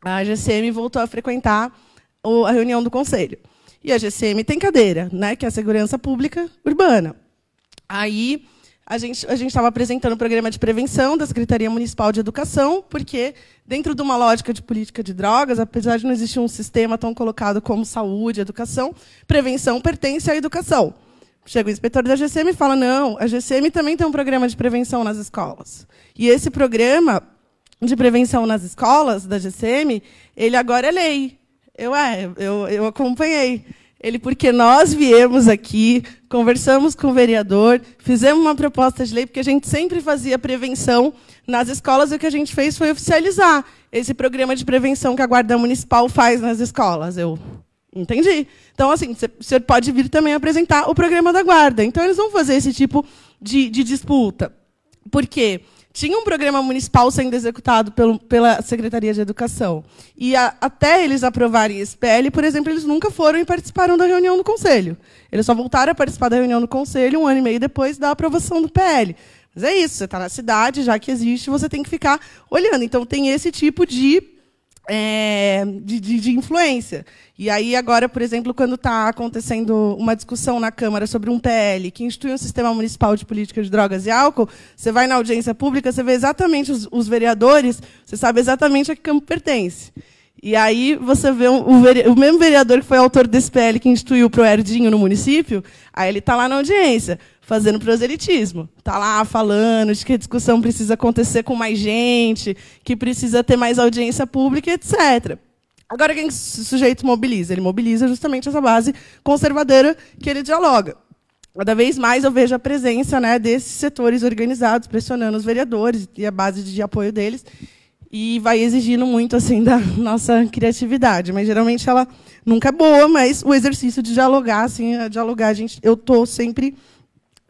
A GCM voltou a frequentar a reunião do conselho. E a GCM tem cadeira, né, que é a Segurança Pública Urbana. Aí a gente estava apresentando o programa de prevenção da Secretaria Municipal de Educação, porque, dentro de uma lógica de política de drogas, apesar de não existir um sistema tão colocado como saúde, educação, prevenção pertence à educação. Chega o inspetor da GCM e fala, não, a GCM também tem um programa de prevenção nas escolas. E esse programa de prevenção nas escolas da GCM, ele agora é lei. Eu acompanhei ele, porque nós viemos aqui, conversamos com o vereador, fizemos uma proposta de lei, porque a gente sempre fazia prevenção nas escolas, e o que a gente fez foi oficializar esse programa de prevenção que a Guarda Municipal faz nas escolas. Eu entendi. Então, assim, o senhor pode vir também apresentar o programa da Guarda. Então, eles vão fazer esse tipo de disputa. Por quê? Tinha um programa municipal sendo executado pela Secretaria de Educação. E até eles aprovarem esse PL, por exemplo, eles nunca foram e participaram da reunião do Conselho. Eles só voltaram a participar da reunião do Conselho 1 ano e meio depois da aprovação do PL. Mas é isso, você está na cidade, já que existe, você tem que ficar olhando. Então, tem esse tipo de influência. E aí, agora, por exemplo, quando está acontecendo uma discussão na Câmara sobre um PL que institui um sistema municipal de política de drogas e álcool, você vai na audiência pública, você vê exatamente os vereadores, você sabe exatamente a que campo pertence. E aí você vê o mesmo vereador que foi autor desse PL que instituiu o Proerdinho no município, aí ele está lá na audiência, fazendo proselitismo. Está lá falando de que a discussão precisa acontecer com mais gente, que precisa ter mais audiência pública, etc. Agora, quem esse sujeito mobiliza? Ele mobiliza justamente essa base conservadora que ele dialoga. Cada vez mais eu vejo a presença, né, desses setores organizados pressionando os vereadores e a base de apoio deles, e vai exigindo muito assim da nossa criatividade. Mas, geralmente, ela nunca é boa, mas o exercício de dialogar, assim, eu estou sempre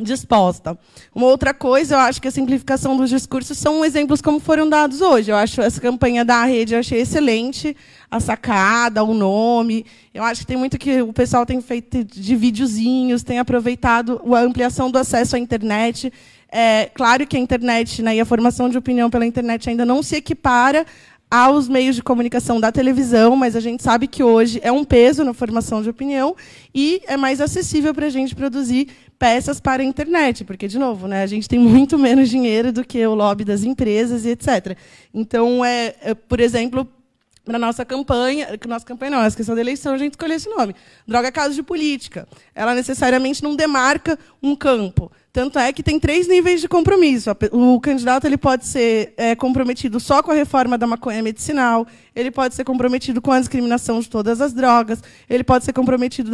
disposta. Uma outra coisa, eu acho que a simplificação dos discursos são exemplos como foram dados hoje. Eu acho essa campanha da rede, eu achei excelente, a sacada, o nome. Eu acho que tem muito que o pessoal tem feito de videozinhos, tem aproveitado a ampliação do acesso à internet. É claro que a internet, né, e a formação de opinião pela internet ainda não se equipara aos meios de comunicação da televisão, mas a gente sabe que hoje é um peso na formação de opinião e é mais acessível para a gente produzir peças para a internet, porque, de novo, né, a gente tem muito menos dinheiro do que o lobby das empresas e etc. Então, por exemplo, para nossa campanha não, a questão da eleição, a gente escolheu esse nome. Droga é caso de política. Ela necessariamente não demarca um campo. Tanto é que tem 3 níveis de compromisso. O candidato ele pode ser comprometido só com a reforma da maconha medicinal, ele pode ser comprometido com a discriminação de todas as drogas, ele pode ser comprometido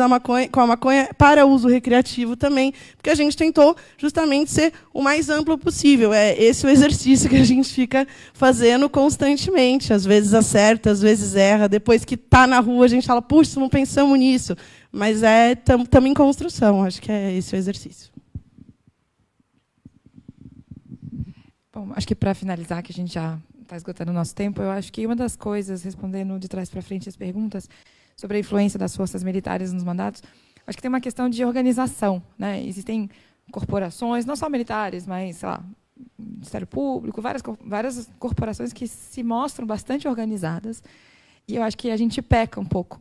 com a maconha para uso recreativo também, porque a gente tentou justamente ser o mais amplo possível. É esse o exercício que a gente fica fazendo constantemente. Às vezes acerta, às vezes erra. Depois que está na rua, a gente fala, puxa, não pensamos nisso. Mas estamos em construção. Acho que é esse o exercício. Bom, acho que para finalizar, que a gente já está esgotando o nosso tempo, eu acho que uma das coisas, respondendo de trás para frente as perguntas sobre a influência das forças militares nos mandatos, acho que tem uma questão de organização, né? Existem corporações, não só militares, mas, sei lá, Ministério Público, várias corporações que se mostram bastante organizadas, e eu acho que a gente peca um pouco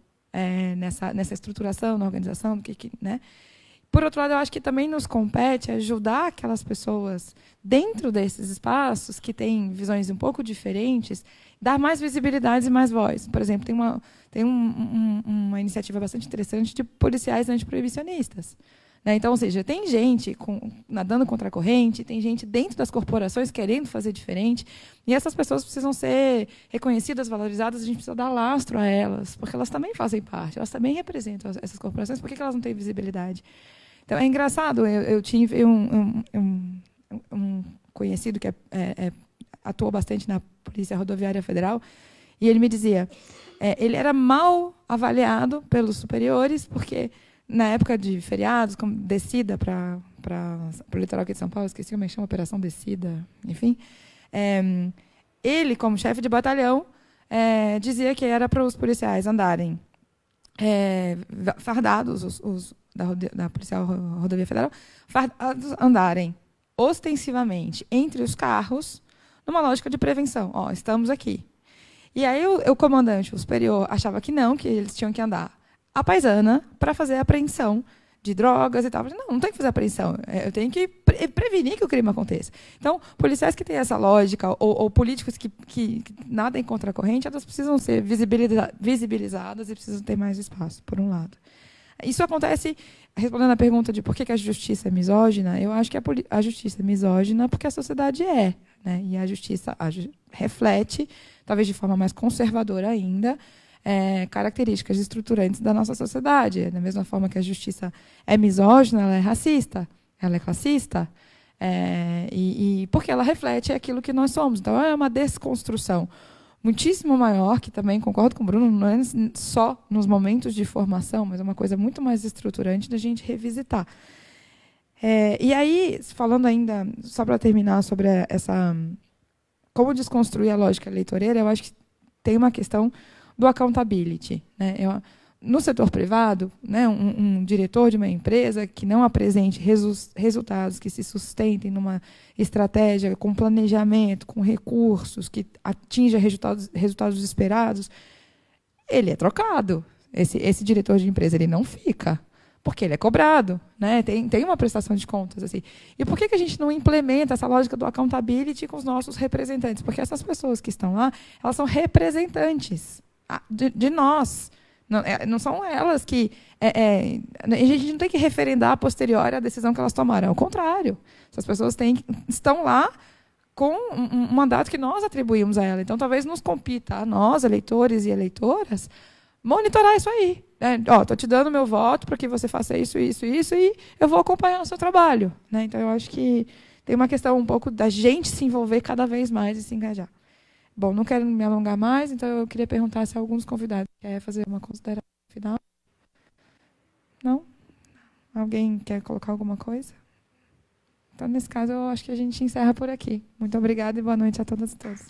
nessa estruturação, na organização, né? Por outro lado, eu acho que também nos compete ajudar aquelas pessoas dentro desses espaços que têm visões um pouco diferentes, dar mais visibilidade e mais voz. Por exemplo, tem uma iniciativa bastante interessante de policiais antiproibicionistas. Né? Então, ou seja, tem gente nadando contra a corrente, tem gente dentro das corporações querendo fazer diferente, e essas pessoas precisam ser reconhecidas, valorizadas, a gente precisa dar lastro a elas, porque elas também fazem parte, elas também representam essas corporações, por que elas não têm visibilidade? Então, é engraçado, eu tive um conhecido que atuou bastante na Polícia Rodoviária Federal, e ele me dizia, ele era mal avaliado pelos superiores, porque na época de feriados, como descida para o litoral aqui de São Paulo, esqueci como é que chama, Operação Descida, enfim, ele, como chefe de batalhão, dizia que era para os policiais andarem fardados, os da Policial Rodovia Federal, andarem ostensivamente entre os carros, numa lógica de prevenção. Ó, estamos aqui. E aí o comandante, o superior, achava que não, que eles tinham que andar à paisana para fazer a apreensão de drogas e tal. Eu falei, não tem que fazer apreensão. Eu tenho que prevenir que o crime aconteça. Então, policiais que têm essa lógica, ou políticos que nadam contra a corrente, elas precisam ser visibilizadas e precisam ter mais espaço, por um lado. Isso acontece, respondendo à pergunta de por que a justiça é misógina, eu acho que a justiça é misógina porque a sociedade é. Né? E a justiça reflete, talvez de forma mais conservadora ainda, características estruturantes da nossa sociedade. Da mesma forma que a justiça é misógina, ela é racista, ela é classista, e porque ela reflete aquilo que nós somos. Então, é uma desconstrução muitíssimo maior, que também concordo com o Bruno, não é só nos momentos de formação, mas é uma coisa muito mais estruturante da gente revisitar. E aí, falando ainda, só para terminar sobre como desconstruir a lógica eleitoreira, eu acho que tem uma questão do accountability. Né? No setor privado, né, um diretor de uma empresa que não apresente resultados que se sustentem numa estratégia com planejamento, com recursos, que atinja resultados esperados, ele é trocado. Esse diretor de empresa ele não fica, porque ele é cobrado. Né? Tem uma prestação de contas. Assim. E por que a gente não implementa essa lógica do accountability com os nossos representantes? Porque essas pessoas que estão lá, elas são representantes de nós. Não são elas que... a gente não tem que referendar a posteriori a decisão que elas tomaram. Ao contrário. Essas pessoas estão lá com um mandato que nós atribuímos a ela. Então, talvez nos compita a nós, eleitores e eleitoras, monitorar isso aí. Estou te dando meu voto para que você faça isso, isso, isso, e eu vou acompanhar o seu trabalho. Né? Então, eu acho que tem uma questão um pouco da gente se envolver cada vez mais e se engajar. Bom, não quero me alongar mais, então eu queria perguntar se alguns convidados querem fazer uma consideração final. Não? Alguém quer colocar alguma coisa? Então, nesse caso, eu acho que a gente encerra por aqui. Muito obrigada e boa noite a todas e todos.